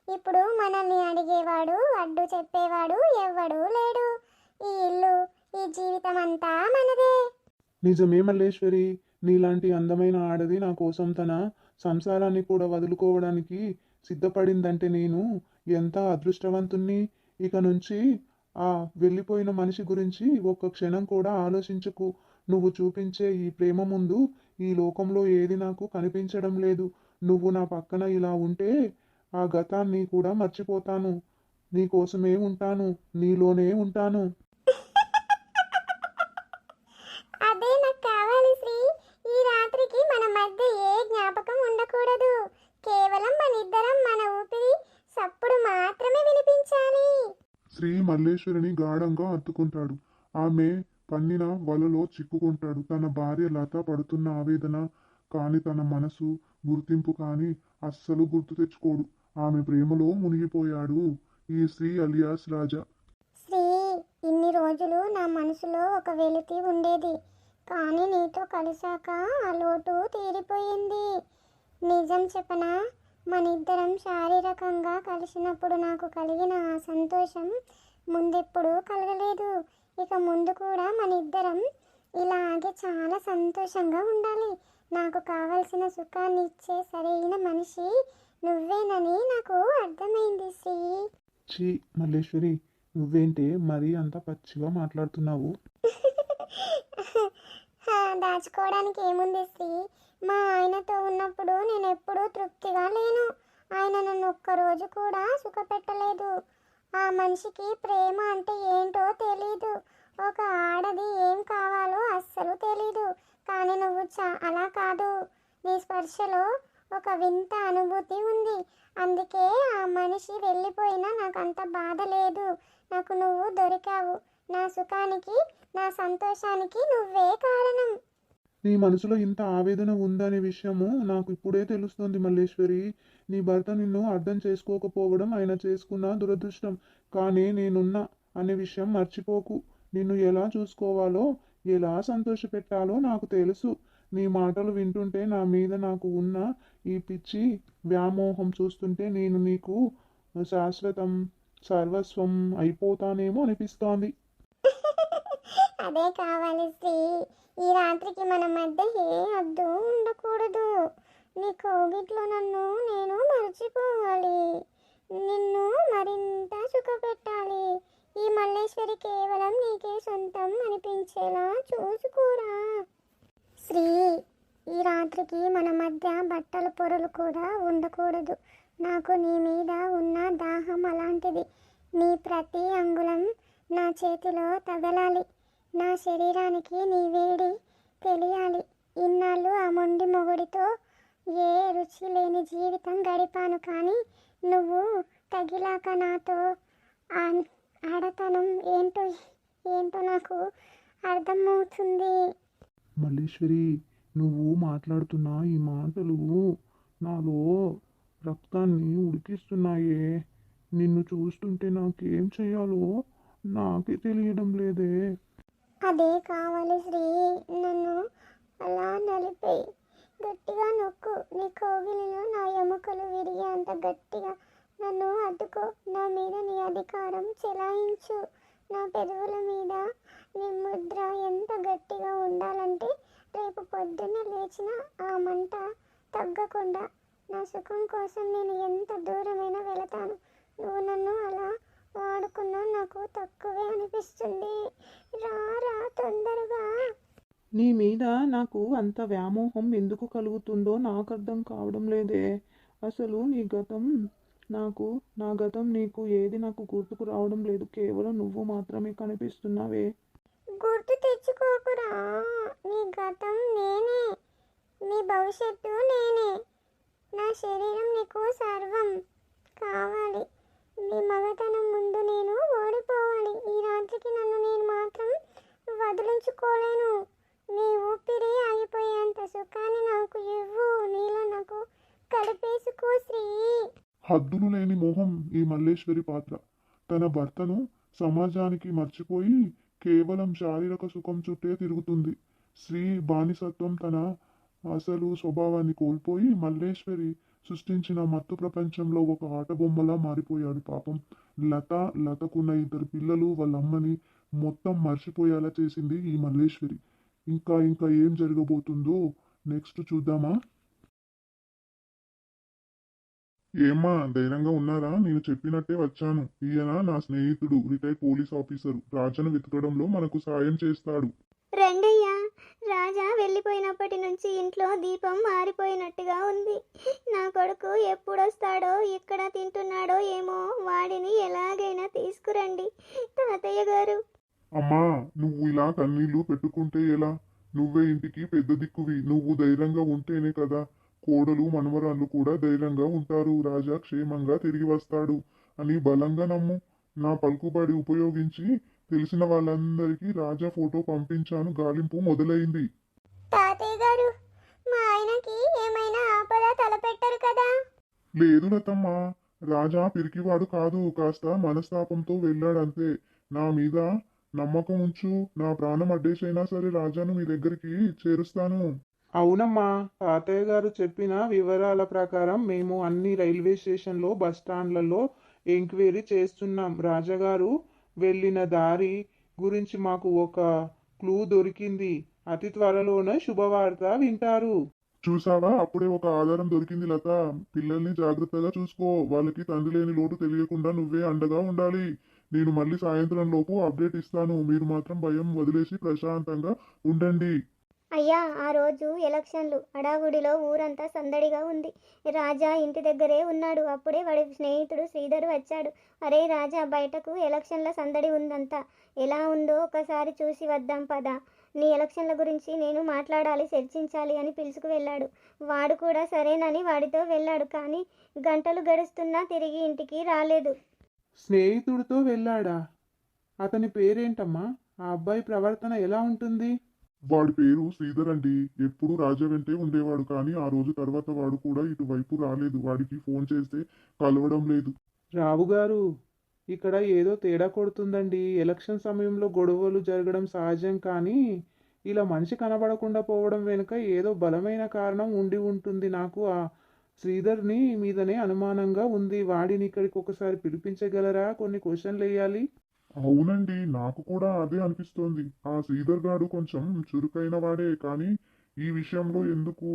ఇప్పుడు మనల్ని అడిగేవాడు, అడ్డు చెప్పేవాడు ఎవ్వడూ లేడు. ఈ ఇల్లు, ఈ జీవితం అంతా మనదే.
నిజమే మల్లేశ్వరి, నీలాంటి అందమైన ఆడది నా కోసం తన సంసారాన్ని కూడా వదులుకోవడానికి సిద్ధపడిందంటే నేను ఎంత అదృష్టవంతుణ్ణి. ఇక నుంచి ఆ వెళ్ళిపోయిన మనిషి గురించి ఒక్క క్షణం కూడా ఆలోచించకు. నువ్వు చూపించే ఈ ప్రేమ ముందు ఈ లోకంలో ఏది నాకు కనిపించడం లేదు. నువ్వు నా పక్కన ఇలా ఉంటే ఆ గతాన్ని కూడా మర్చిపోతాను. నీ కోసమే ఉంటాను, నీలోనే ఉంటాను.
అదే నాకు కావాలి శ్రీ. ఈ రాత్రికి మన మధ్య ఏ జ్ఞాపకం ఉండకూడదు. కేవలం మనిద్దరం మన ఊపిరి సప్పుడు మాత్రమే వినిపించాలి.
శ్రీ మల్లేశ్వరిని గాఢంగా హత్తుకుంటాడు. ఆమె పన్నిన వలలో చిక్కుకుంటాడు. తన భార్య లత పడుతున్న ఆవేదన కాని, తన మనసు గుర్తింపు కాని అస్సలు గుర్తు తెచ్చుకోడు. ఆమె ప్రేమలో మునిగిపోయాడు ఈ శ్రీ అలియాస్ రాజా.
శ్రీ, ఇన్ని రోజులు నా మనసులో ఒక వెలితి ఉండేది. కానీ నీతో కలిశాక ఆ లోటు తీరిపోయింది. నిజం చెప్పనా, మనిద్దరం శారీరకంగా కలిసినప్పుడు నాకు కలిగిన ఆ సంతోషం ముందెప్పుడు కలగలేదు. ఇక ముందు కూడా మన ఇద్దరం ఇలాగే చాలా సంతోషంగా ఉండాలి. నాకు కావలసిన సుఖాన్ని ఇచ్చే సరైన మనిషి నువ్వేనని నాకు అర్థమైంది శ్రీ.
ఛీ మల్లేశ్వరి, నువ్వేంటే మరీ అంత పచ్చిగా మాట్లాడుతున్నావు?
దాచుకోవడానికి ఏముంది శ్రీ? మా ఆయనతో ఉన్నప్పుడు నేను ఎప్పుడూ తృప్తిగా లేను. ఆయన నన్ను ఒక్కరోజు కూడా సుఖపెట్టలేదు. ఆ మనిషికి ప్రేమ అంటే ఏంటో తెలీదు. ఒక ఆడది ఏం కావాలో అస్సలు తెలీదు. కానీ నువ్వు అలా కాదు. నీ స్పర్శలో ఒక వింత అనుభూతి ఉంది. అందుకే ఆ మనిషి వెళ్ళిపోయినా నాకు అంత బాధ లేదు. నాకు నువ్వు దొరికావు. నా సుఖానికి, నా సంతోషానికి నువ్వే కారణం.
నీ మనసులో ఇంత ఆవేదన ఉందనే విషయము నాకు ఇప్పుడే తెలుస్తుంది మల్లేశ్వరి. నీ భర్త నిన్ను అర్థం చేసుకోకపోవడం ఆయన చేసుకున్న దురదృష్టం. కానీ నేనున్నా అనే విషయం మర్చిపోకు. నిన్ను ఎలా చూసుకోవాలో, ఎలా సంతోషపెట్టాలో నాకు తెలుసు. నీ మాటలు వింటుంటే నా మీద నాకు ఉన్న ఈ పిచ్చి వ్యామోహం చూస్తుంటే నేను నీకు శాశ్వతం, సర్వస్వం అయిపోతానేమో అనిపిస్తోంది.
అదే కావాలి శ్రీ. ఈ రాత్రికి మన మధ్య ఏ అడ్డు ఉండకూడదు. నీ కౌగిట్లో నన్ను నేను మర్చిపోవాలి. నిన్ను మరింత సుఖపెట్టాలి. ఈ మల్లేశ్వరి కేవలం నీకే సొంతం అనిపించేలా చూసుకోరా శ్రీ. ఈ రాత్రికి మన మధ్య బట్టల పొరలు కూడా ఉండకూడదు. నాకు నీ మీద ఉన్న దాహం అలాంటిది. నీ ప్రతి అంగుళం నా చేతిలో తగలాలి. నా శరీరానికి నీ వేడి తెలియాలి. ఇన్నాళ్ళు ఆ మొండి మొగుడితో ఏ రుచి లేని జీవితం గడిపాను. కానీ నువ్వు తగిలాక నాతో ఆడతనం ఏంటో ఏంటో నాకు అర్థమవుతుంది.
మల్లేశ్వరి, నువ్వు మాట్లాడుతున్న ఈ మాటలు నాలో రక్తాన్ని ఉడికిస్తున్నాయే. నిన్ను చూస్తుంటే నాకేం చేయాలో నాకే తెలియడం లేదే.
అదే కావాలి శ్రీ. నన్ను అలా నలిపేయి. గట్టిగా నొక్కు. నీ కోగిలిలో నా ఎముకలు విరిగేంత గట్టిగా నన్ను అడ్డుకో. నా మీద నీ అధికారం చెలాయించు. నా పెదవుల మీద నీ ముద్ర ఎంత గట్టిగా ఉండాలంటే రేపు పొద్దున్న లేచిన ఆ మంట తగ్గకుండా నా సుఖం కోసం నేను ఎంత దూరమైనా వెళతాను. నువ్వు నన్ను అలా వాడుకున్నా నాకు తక్కువే అనిపిస్తుంది. రారా తొందరగా.
నీ మీద నాకు అంత వ్యామోహం ఎందుకు కలుగుతుందో నాకు అర్థం కావడం లేదే. అసలు నా గతం నీకు ఏది నాకు గుర్తుకు రావడం లేదు. కేవలం నువ్వు మాత్రమే కనిపిస్తున్నావే.
గుర్తు తెచ్చుకోకురా. నీ గతం నేనే, నీ భవిష్యత్తు నేనే. నా శరీరం నీకు సర్వం కావాలి. నీ మగతనం ముందు నేను ఓడిపోవాలి. ఈ రాత్రికి నన్ను నేను మాత్రం వదిలించుకోలేను. నీ ఊపిరి ఆగిపోయేంత సుఖాన్ని నాకు ఇవ్వు. నీలో నాకు కలిపేసుకో శ్రీ.
హద్దులు లేని మోహం ఈ మల్లేశ్వరి పాత్ర. తన భర్తను సమాజానికి మర్చిపోయి కేవలం శారీరక సుఖం చుట్టే తిరుగుతుంది. స్త్రీ బానిసత్వం తన అసలు స్వభావాన్ని కోల్పోయి మల్లేశ్వరి సృష్టించిన మత్తు ప్రపంచంలో ఒక ఆటబొమ్మలా మారిపోయాడు పాపం. లతకున్న 2 పిల్లలు, వాళ్ళ అమ్మని మొత్తం మర్చిపోయేలా చేసింది ఈ మల్లేశ్వరి. ఇంకా ఏం జరగబోతుందో నెక్స్ట్ చూద్దామా? ఏమ్మా, ధైర్యంగా ఉన్నారా? నేను చెప్పినట్టే వచ్చాను. ఈయన నా స్నేహితుడు, రిటైర్డ్ పోలీస్ ఆఫీసరు. రాజను వెతకడంలో మనకు సాయం చేస్తాడు.
రండయ్యా. రాజా వెళ్ళిపోయినప్పటి నుంచి ఇంట్లో దీపం మారిపోయినట్టుగా ఉంది. నా కొడుకు ఎప్పుడొస్తాడో, ఎక్కడ తింటున్నాడో ఏమో. వాడిని ఎలాగైనా తీసుకురండి తాతయ్య గారు.
అమ్మా, నువ్వు ఇలా కన్నీళ్లు పెట్టుకుంటే ఎలా? నువ్వే ఇంటికి పెద్ద దిక్కువి. నువ్వు ధైర్యంగా ఉంటేనే కదా కోడలు, మనవరాళ్ళు కూడా ధైర్యంగా ఉంటారు. రాజా క్షేమంగా తిరిగి వస్తాడు అని బలంగా నమ్ము. నా పలుకుబడి ఉపయోగించి తెలిసిన వాళ్ళందరికీ రాజా ఫోటో పంపించాను. గాలింపు మొదలైంది.
తాతయ్య గారు, మా ఆయనకి ఏమైనా ఆపద తలపెట్టరు కదా?
లేదు లతమ్మ, రాజా పిరికివాడు కాదు. కాస్త మనస్తాపంతో వెళ్ళాడంతే. నా మీద నమ్మకం ఉంచు. నా ప్రాణం అడ్డేసైనా సరే రాజాను మీ దగ్గరికి చేరుస్తాను.
అవునమ్మా, తాతయ్య గారు చెప్పిన వివరాల ప్రకారం మేము అన్ని రైల్వే స్టేషన్లో, బస్ స్టాండ్లలో ఎంక్వైరీ చేస్తున్నాం. రాజాగారు
వెళ్ళిన దారి గురించి మాకు ఒక క్లూ దొరికింది. అతి త్వరలోనే శుభవార్త వింటారు.
చూసావా, అప్పుడే ఒక ఆధారం దొరికింది లత. పిల్లల్ని జాగ్రత్తగా చూసుకో. వాళ్ళకి తండ్రి లేని లోటు తెలియకుండా నువ్వే అండగా ఉండాలి. నేను మళ్ళీ సాయంత్రం లోపు అప్డేట్ ఇస్తాను. మీరు మాత్రం భయం వదిలేసి ప్రశాంతంగా ఉండండి.
అయ్యా, ఆ రోజు ఎలక్షన్లు హడావుడిలో ఊరంతా సందడిగా ఉంది. రాజా ఇంటి దగ్గరే ఉన్నాడు. అప్పుడే వాడి స్నేహితుడు శ్రీధర్ వచ్చాడు. అరే రాజా, బయటకు ఎలక్షన్ల సందడి ఉందంతా. ఎలా ఉందో ఒకసారి చూసి వద్దాం పదా. నీ ఎలక్షన్ల గురించి నేను మాట్లాడాలి, చర్చించాలి అని పిలుచుకు వెళ్ళాడు. వాడు కూడా సరేనని వాడితో వెళ్ళాడు. కానీ గంటలు గడుస్తున్నా తిరిగి ఇంటికి రాలేదు.
స్నేహితుడితో వెళ్ళాడా? అతని పేరేంటమ్మా? ఆ అబ్బాయి ప్రవర్తన ఎలా ఉంటుంది?
వాడి పేరు శ్రీధర్ అండి. ఎప్పుడు రాజా వెంటే ఉండేవాడు, కానీ ఆ రోజు తర్వాత వాడు కూడా ఇటువైపు రాలేదు. వాడికి ఫోన్ చేస్తే కలవడం లేదు.
రావు గారు, ఇక్కడ ఏదో తేడా కొడుతుందండి. ఎలక్షన్ సమయంలో గొడవలు జరగడం సహజం, కానీ ఇలా మనిషి కనబడకుండా పోవడం వెనుక ఏదో బలమైన కారణం ఉండి ఉంటుంది. నాకు ఆ శ్రీధర్ని మీదనే అనుమానంగా ఉంది. వాడిని ఇక్కడికి ఒకసారి పిలిపించగలరా? కొన్ని క్వశ్చన్లు వేయాలి.
అవునండి, నాకు కూడా అదే అనిపిస్తోంది. ఆ శ్రీధర్ గాడు కొంచెం చురుకైన వాడే, కానీ ఈ విషయంలో ఎందుకు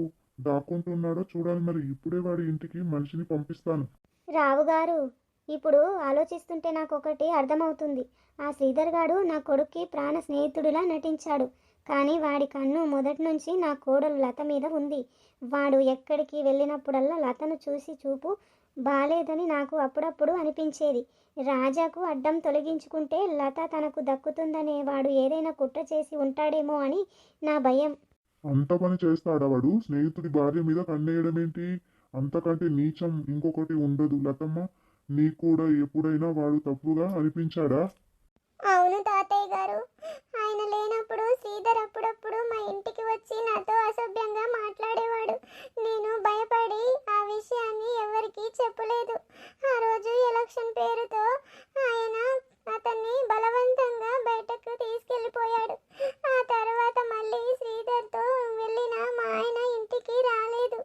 దాక్కుంటున్నాడో చూడాలి. మరి ఇప్పుడే వాడి ఇంటికి మనిషిని పంపిస్తాను.
రావు గారు, ఇప్పుడు ఆలోచిస్తుంటే నాకు ఒకటి అర్థమవుతుంది. ఆ శ్రీధర్ గాడు నా కొడుక్కి ప్రాణ స్నేహితుడిలా నటించాడు. కానీ వాడి కన్ను మొదటి నుంచి నా కోడలు లత మీద ఉంది. వాడు ఎక్కడికి వెళ్ళినప్పుడల్లా లతను చూసి చూపు బాలేదని నాకు అప్పుడప్పుడు అనిపించేది. రాజాకు అడ్డం తొలగించుకుంటే లత తనకు దక్కుతుందనే వాడు ఏదైనా కుట్ర చేసి ఉంటాడేమో అని నా భయం.
అంత పని చేస్తాడా వాడు? స్నేహితుడి భార్య మీద కన్నేయడమేంటి? అంతకంటే నీచం ఇంకొకటి ఉండదు లతమ్మ. నీకు కూడా ఎప్పుడైనా వాడు తప్పుగా అనిపించాడా?
అవును తాతయ్య గారు, ఆయన లేనప్పుడు శ్రీధర్ అప్పుడప్పుడు మా ఇంటికి వచ్చి నాతో అసభ్యంగా మాట్లాడేవాడు. నేను భయపడి ఆ విషయాన్ని ఎవరికీ చెప్పలేదు. ఆ రోజు ఎలక్షన్ పేరుతో ఆయన అతన్ని బలవంతంగా బయటకు తీసుకెళ్ళిపోయాడు. ఆ తర్వాత మళ్ళీ శ్రీధర్తో వెళ్ళిన మా ఆయన ఇంటికి రాలేదు.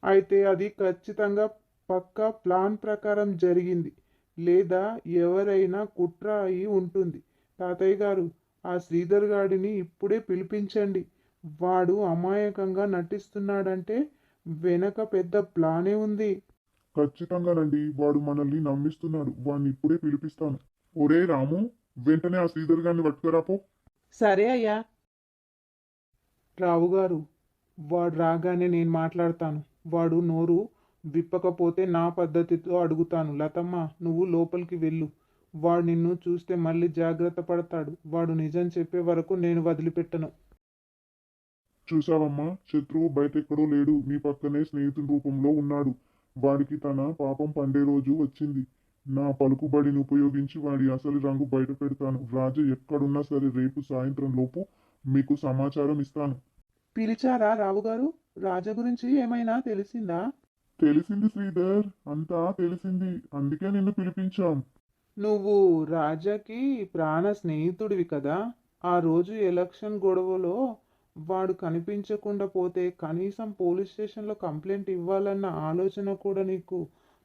అయితే అది ఖచ్చితంగా పక్కా ప్లాన్ ప్రకారం జరిగింది, లేదా ఎవరైనా కుట్ర అయి ఉంటుంది. తాతయ్య గారు, ఆ శ్రీధర్ గాడిని ఇప్పుడే పిలిపించండి. వాడు అమాయకంగా నటిస్తున్నాడంటే వెనక పెద్ద ప్లానే ఉంది.
ఖచ్చితంగానండి, వాడు మనల్ని నమ్మిస్తున్నాడు. వాడిని ఇప్పుడే పిలిపిస్తాను. ఒరే రాము, వెంటనే ఆ శ్రీధర్ గారిని పట్టుకురాపో.
సరే అయ్యా.
రావు గారు, వాడు రాగానే నేను మాట్లాడతాను. వాడు నోరు విప్పకపోతే నా పద్ధతితో అడుగుతాను. లతమ్మ, నువ్వు లోపలికి వెళ్ళు. వాడు నిన్ను చూస్తే మళ్ళీ జాగ్రత్త పడతాడు. వాడు నిజం చెప్పే వరకు నేను వదిలిపెట్టను.
చూసావమ్మా, శత్రువు బయటెక్కడో లేడు, మీ పక్కనే స్నేహితుడి రూపంలో ఉన్నాడు. వాడికి తన పాపం పండే రోజు వచ్చింది. నా పలుకుబడిని ఉపయోగించి వాడి అసలు రంగు బయట పెడతాను. రాజు ఎక్కడున్నా సరే రేపు సాయంత్రం లోపు మీకు సమాచారం ఇస్తాను.
పిలిచారా రావు గారు? రాజా గురించి ఏమైనా తెలిసిందా?
తెలిసింది శ్రీధర్, అంతా తెలిసింది. అందుకే నిన్ను పిలిపించాం.
నువ్వు రాజాకి ప్రాణ స్నేహితుడివి కదా. ఆ రోజు ఎలక్షన్ గొడవలో వాడు కనిపించకుండా పోతే కనీసం పోలీస్ స్టేషన్లో కంప్లైంట్ ఇవ్వాలన్న ఆలోచన కూడా నీకు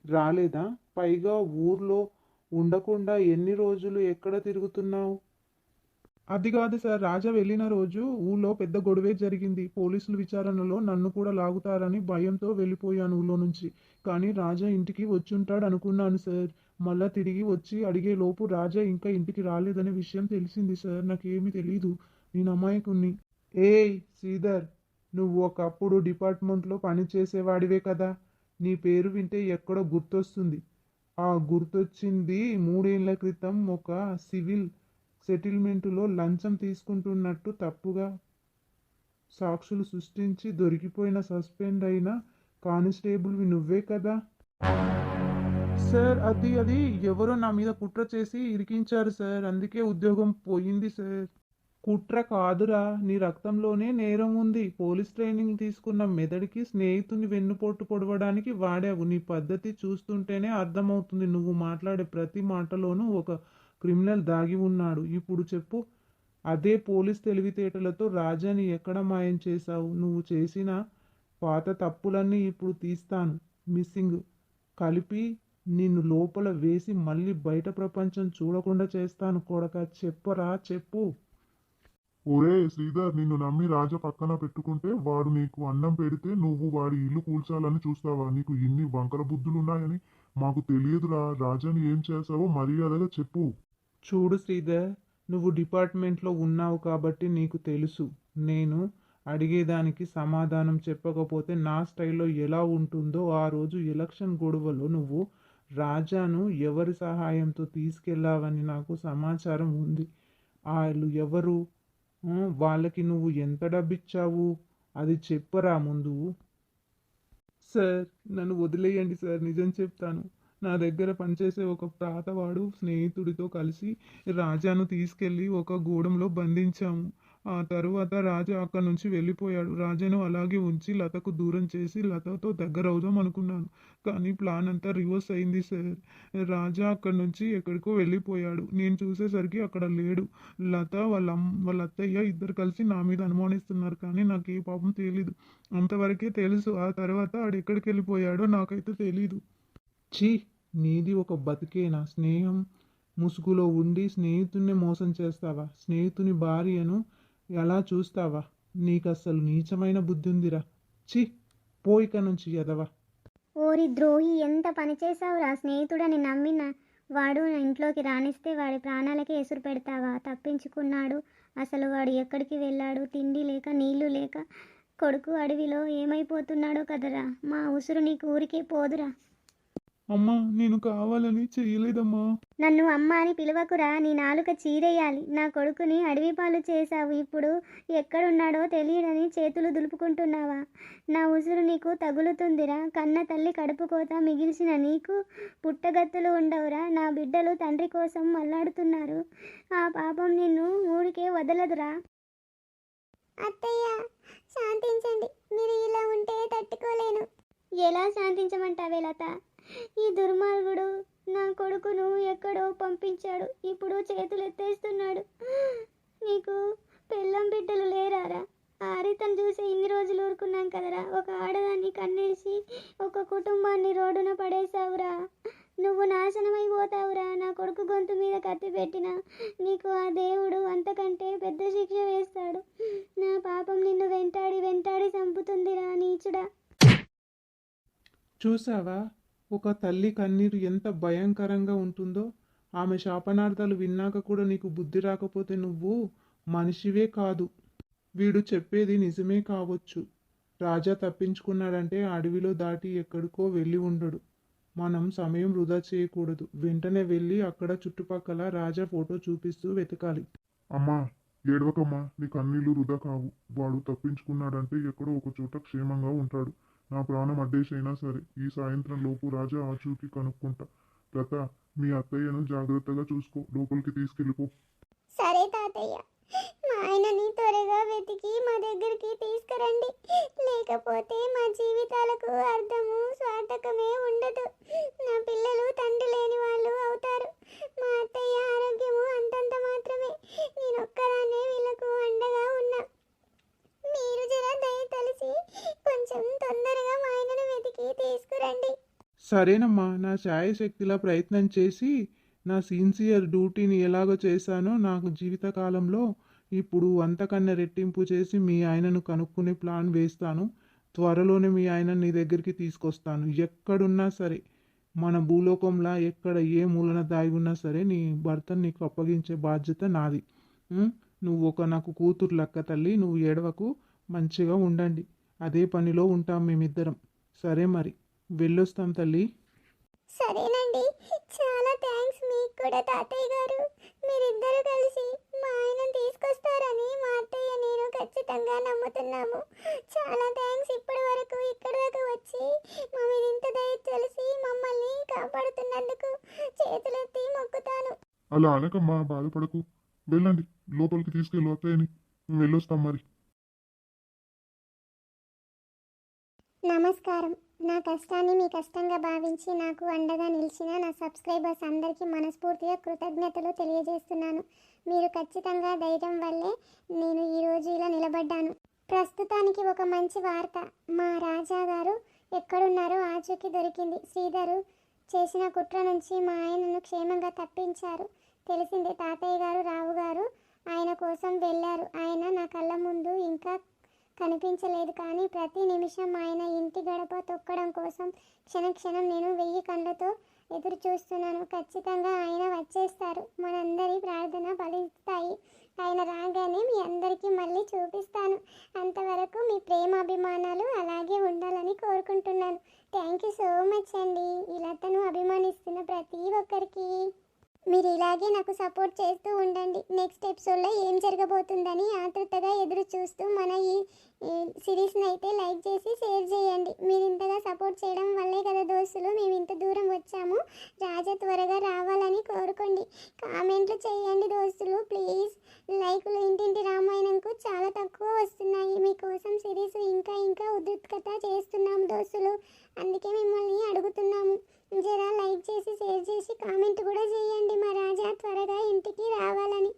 రాలేదా? పైగా ఊర్లో ఉండకుండా ఎన్ని రోజులు ఎక్కడ తిరుగుతున్నావు? అది కాదు సార్, రాజా వెళ్ళిన రోజు ఊళ్ళో పెద్ద గొడవే జరిగింది. పోలీసుల విచారణలో నన్ను కూడా లాగుతారని భయంతో వెళ్ళిపోయాను ఊళ్ళో నుంచి. కానీ రాజా ఇంటికి వచ్చుంటాడు అనుకున్నాను సార్. మళ్ళా తిరిగి వచ్చి అడిగే లోపు రాజా ఇంకా ఇంటికి రాలేదనే విషయం తెలిసింది సార్. నాకేమీ తెలీదు, నేను అమాయకుణ్ణి. ఏయ్ శ్రీధర్, నువ్వు ఒకప్పుడు డిపార్ట్మెంట్లో పనిచేసేవాడివే కదా. నీ పేరు వింటే ఎక్కడో గుర్తొస్తుంది. ఆ గుర్తొచ్చింది 3 ఏళ్ల క్రితం ఒక సివిల్ సెటిల్మెంటులో లంచం తీసుకుంటున్నట్టు తప్పుగా సాక్షులు సృష్టించి దొరికిపోయిన సస్పెండ్ అయిన కానిస్టేబుల్వి నువ్వే కదా సార్. అది ఎవరో నా మీద కుట్ర చేసి ఇరికించారు సార్, అందుకే ఉద్యోగం పోయింది సార్. కుట్ర కాదురా, నీ రక్తంలోనే నేరం ఉంది. పోలీస్ ట్రైనింగ్ తీసుకున్న మెదడికి స్నేహితుని వెన్నుపోటు పొడవడానికి వాడావు. నీ పద్ధతి చూస్తుంటేనే అర్థమవుతుంది. నువ్వు మాట్లాడే ప్రతి మాటలోనూ ఒక క్రిమినల్ దాగి ఉన్నాడు. ఇప్పుడు చెప్పు, అదే పోలీస్ తెలివితేటలతో రాజాని ఎక్కడ మాయం చేశావు? నువ్వు చేసిన పాత తప్పులన్నీ ఇప్పుడు తీస్తాను, మిస్సింగ్ కలిపి నిన్ను లోపల వేసి మళ్ళీ బయట ప్రపంచం చూడకుండా చేస్తాను కొడక. చెప్పరా చెప్పు.
ఒరే శ్రీధర్, నిన్ను నమ్మి రాజా పక్కన పెట్టుకుంటే వాడు నీకు అన్నం పెడితే నువ్వు వాడి ఇల్లు కూల్చాలని చూస్తావా? నీకు ఇన్ని వంకర బుద్ధులున్నాయని మాకు తెలియదురా. రాజాని ఏం చేసావో మర్యాదగా చెప్పు.
చూడు శ్రీధర్, నువ్వు డిపార్ట్మెంట్లో ఉన్నావు కాబట్టి నీకు తెలుసు. నేను అడిగేదానికి సమాధానం చెప్పకపోతే నా స్టైల్లో ఎలా ఉంటుందో ఆ రోజు ఎలక్షన్ గొడవలో నువ్వు రాజాను ఎవరి సహాయంతో తీసుకెళ్ళావని నాకు సమాచారం ఉంది. వాళ్ళు ఎవరు? వాళ్ళకి నువ్వు ఎంత డబ్బిచ్చావు అది చెప్పరా ముందు. సార్, నన్ను వదిలేయండి సార్, నిజం చెప్తాను. నా దగ్గర పనిచేసే ఒక తాతవాడు స్నేహితుడితో కలిసి రాజాను తీసుకెళ్ళి ఒక గూడెంలో బంధించాము. ఆ తరువాత రాజా అక్కడి నుంచి వెళ్ళిపోయాడు. రాజాను అలాగే ఉంచి లతకు దూరం చేసి లతతో దగ్గర అవుదాం అనుకున్నాను. కానీ ప్లాన్ అంతా రివర్స్ అయింది సార్. రాజా అక్కడి నుంచి ఎక్కడికో వెళ్ళిపోయాడు. నేను చూసేసరికి అక్కడ లేడు. లత వాళ్ళ అత్తయ్య ఇద్దరు కలిసి నా మీద అనుమానిస్తున్నారు, కానీ నాకు ఏ పాపం తెలీదు. అంతవరకే తెలుసు. ఆ తర్వాత ఆడు ఎక్కడికి వెళ్ళిపోయాడో నాకైతే తెలీదు. ఛీ, నీది ఒక బతికేనా? స్నేహం ముసుగులో ఉండి స్నేహితున్నే మోసం చేస్తావా? స్నేహితుని భార్యను ఎలా చూస్తావా? నీకు అస్సలు నీచమైన బుద్ధి ఉందిరా. ఛీ, పోయిక నుంచి ఎదవా.
ఓరి ద్రోహి, ఎంత పని చేసావురా? స్నేహితుడని నమ్మిన వాడు నా ఇంట్లోకి రానిస్తే వాడి ప్రాణాలకే ఎసురు పెడతావా? తప్పించుకున్నాడు. అసలు వాడు ఎక్కడికి వెళ్ళాడు? తిండి లేక నీళ్లు లేక కొడుకు అడవిలో ఏమైపోతున్నాడో కదరా. మా ఉసురు నీకు ఊరికే పోదురా.
అమ్మా, నేను కావాలని చేయలేదమ్మా.
నన్ను అమ్మ అని పిలవకురా, నీ నాలుక చీరేయాలి. నా కొడుకుని అడవి పాలు చేశావు. ఇప్పుడు ఎక్కడున్నాడో తెలియదని చేతులు దులుపుకుంటున్నావా? నా ఉసురు నీకు తగులుతుందిరా. కన్న తల్లి కడుపు కోత మిగిల్చిన నీకు పుట్టగత్తులు ఉండవురా. నా బిడ్డలు తండ్రి కోసం మల్లాడుతున్నారు. ఆ పాపం నిన్ను ఊరికే వదలదురా. అత్తయ్య, శాంతించండి. మీరు ఇలా ఉంటే తట్టుకోలేను. ఎలా శాంతించమంటావే లత? ఈ దుర్మార్గుడు నా కొడుకును ఎక్కడో పంపించాడు. ఇప్పుడు చేతులు ఎత్తేస్తున్నాడు. నీకు పెళ్ళం బిడ్డలు లేరారా? ఆరితను చూసి ఇన్ని రోజులు ఊరుకున్నాం కదరా. ఒక ఆడదాన్ని కన్నేసి ఒక కుటుంబాన్ని రోడ్డున పడేశావురా. నువ్వు నాశనమైపోతావురా. నా కొడుకు గొంతు మీద కత్తి పెట్టినా నీకు ఆ దేవుడు అంతకంటే పెద్ద శిక్ష వేస్తాడు. నా పాపం నిన్ను వెంటాడి వెంటాడి చంపుతుందిరా నీచుడా.
చూసావా, ఒక తల్లి కన్నీరు ఎంత భయంకరంగా ఉంటుందో. ఆమె శాపనార్థాలు విన్నాక కూడా నీకు బుద్ధి రాకపోతే నువ్వు మనిషివే కాదు. వీడు చెప్పేది నిజమే కావచ్చు. రాజా తప్పించుకున్నాడంటే అడవిలో దాటి ఎక్కడికో వెళ్ళి ఉండడు. మనం సమయం వృధా చేయకూడదు. వెంటనే వెళ్ళి అక్కడ చుట్టుపక్కల రాజా ఫోటో చూపిస్తూ వెతకాలి.
అమ్మా, ఏడవకమ్మా, నీ కన్నీళ్లు వృధా కావు. వాడు తప్పించుకున్నాడంటే ఎక్కడో ఒక చోట క్షేమంగా ఉంటాడు. నా ప్రాణం అడ్డేసైనా సరే ఈ సాయంత్రం లోపు రాజా ఆచూకీ కనుక్కుంటా. లత, మీ అత్తయ్యను జాగ్రత్తగా చూసుకో. లోపలికి తీసుకెళ్ళిపో.
సరే తాతయ్య, మా ఆయనని త్వరగా వెతికి మా దగ్గరికి తీసుకురండి. లేకపోతే మా జీవితాలకు అర్థము స్వార్థకమే ఉండదు. నా పిల్లలు తండ్రి లేని వాళ్ళు అవుతారు. మా అత్తయ్య ఆరోగ్యము అంతంత మాత్రమే. నేనొక్కదాన్నే వీళ్ళకు అండగా ఉన్నా. మీరు జర దయ తలిసి కొంచెం తొందరగా మా ఆయనను వెతికి తీసుకురండి.
సరేనమ్మా, నా శాయశక్తిలా ప్రయత్నం చేసి నా సిన్సియర్ డ్యూటీని ఎలాగో చేశానో నాకు జీవితకాలంలో ఇప్పుడు అంతకన్నా రెట్టింపు చేసి మీ ఆయనను కనుక్కునే ప్లాన్ వేస్తాను. త్వరలోనే మీ ఆయన నీ దగ్గరికి తీసుకొస్తాను. ఎక్కడున్నా సరే, మన భూలోకంలో ఎక్కడ ఏ మూలన దాగి ఉన్నా సరే నీ భర్తను నీకు అప్పగించే బాధ్యత నాది. నువ్వు నాకు కూతురు లెక్క తల్లి. నువ్వు ఏడవకు, మంచిగా ఉండండి. అదే పనిలో ఉంటాం మేమిద్దరం. సరే మరి, వెళ్ళొస్తాం తల్లి.
సరేనండి, చాలా థ్యాంక్స్. మీకు కూడా తాతయ్య గారు. మీరిద్దరూ కలిసి మా ఆయనను తీసుకొస్తారని మా అత్తయ్య నేను ఖచ్చితంగా నమ్ముతున్నాము. చాలా థ్యాంక్స్. ఇప్పటి వరకు ఇక్కడ దాకా వచ్చి మా మీద ఇంత దయ తెలిసి మమ్మల్ని కాపాడుతున్నందుకు చేతులెత్తి మొక్కుతాను.
అలా అనకమ్మా, బాధపడకు. వెళ్ళండి, లోపలికి తీసుకెళ్ళు అత్తయ్యని. మేము వెళ్ళొస్తాం మరి.
నమస్కారం. నా కష్టాన్ని మీ కష్టంగా భావించి నాకు అండగా నిలిచిన నా సబ్స్క్రైబర్స్ అందరికీ మనస్ఫూర్తిగా కృతజ్ఞతలు తెలియజేస్తున్నాను. మీరు ఖచ్చితంగా ధైర్యం వల్లే నేను ఈరోజు ఇలా నిలబడ్డాను. ప్రస్తుతానికి ఒక మంచి వార్త. మా రాజా గారు ఎక్కడున్నారో ఆచూకీ దొరికింది. శ్రీధరు చేసిన కుట్ర నుంచి మా ఆయనను క్షేమంగా తప్పించారు. తెలిసిందే తాతయ్య గారు రావు గారు ఆయన కోసం వెళ్ళారు. ఆయన నా కళ్ళ ముందు ఇంకా కనిపించలేదు, కానీ ప్రతి నిమిషం ఆయన ఇంటి గడప తొక్కడం కోసం క్షణక్షణం నేను 1000 కళ్ళతో ఎదురు చూస్తున్నాను. ఖచ్చితంగా ఆయన వచ్చేస్తారు. మనందరి ప్రార్థన ఫలిస్తాయి. ఆయన రాగానే మీ అందరికీ మళ్ళీ చూపిస్తాను. అంతవరకు మీ ప్రేమ అభిమానాలు అలాగే ఉండాలని కోరుకుంటున్నాను. థ్యాంక్ యూ సో మచ్ అండి. ఈ లతను అభిమానిస్తున్న ప్రతి ఒక్కరికి. మీరు ఇలాగే నాకు సపోర్ట్ చేస్తూ ఉండండి. నెక్స్ట్ ఎపిసోడ్లో ఏం జరగబోతుందని ఆతృతగా ఎదురు చూస్తూ మన ఈ సిరీస్ని అయితే లైక్ చేసి షేర్ చేయండి. మీరు ఇంతగా సపోర్ట్ చేయడం వల్లే కదా దోస్తులు మేము ఇంత దూరం వచ్చాము. రాజా త్వరగా రావాలని కోరుకోండి. కామెంట్లు చేయండి దోస్తులు ప్లీజ్. లైకులు ఇంటింటి రామాయణంకు చాలా తక్కువ వస్తున్నాయి. మీకోసం సిరీస్ ఇంకా ఇంకా ఉద్రిక్తత చేస్తున్నాము దోస్తులు. అందుకే మిమ్మల్ని అడుగుతున్నాము. జరా లైక్ చేసి షేర్ చేసి కామెంట్ కూడా చేయండి మా రాజా త్వరగా ఇంటికి రావాలని.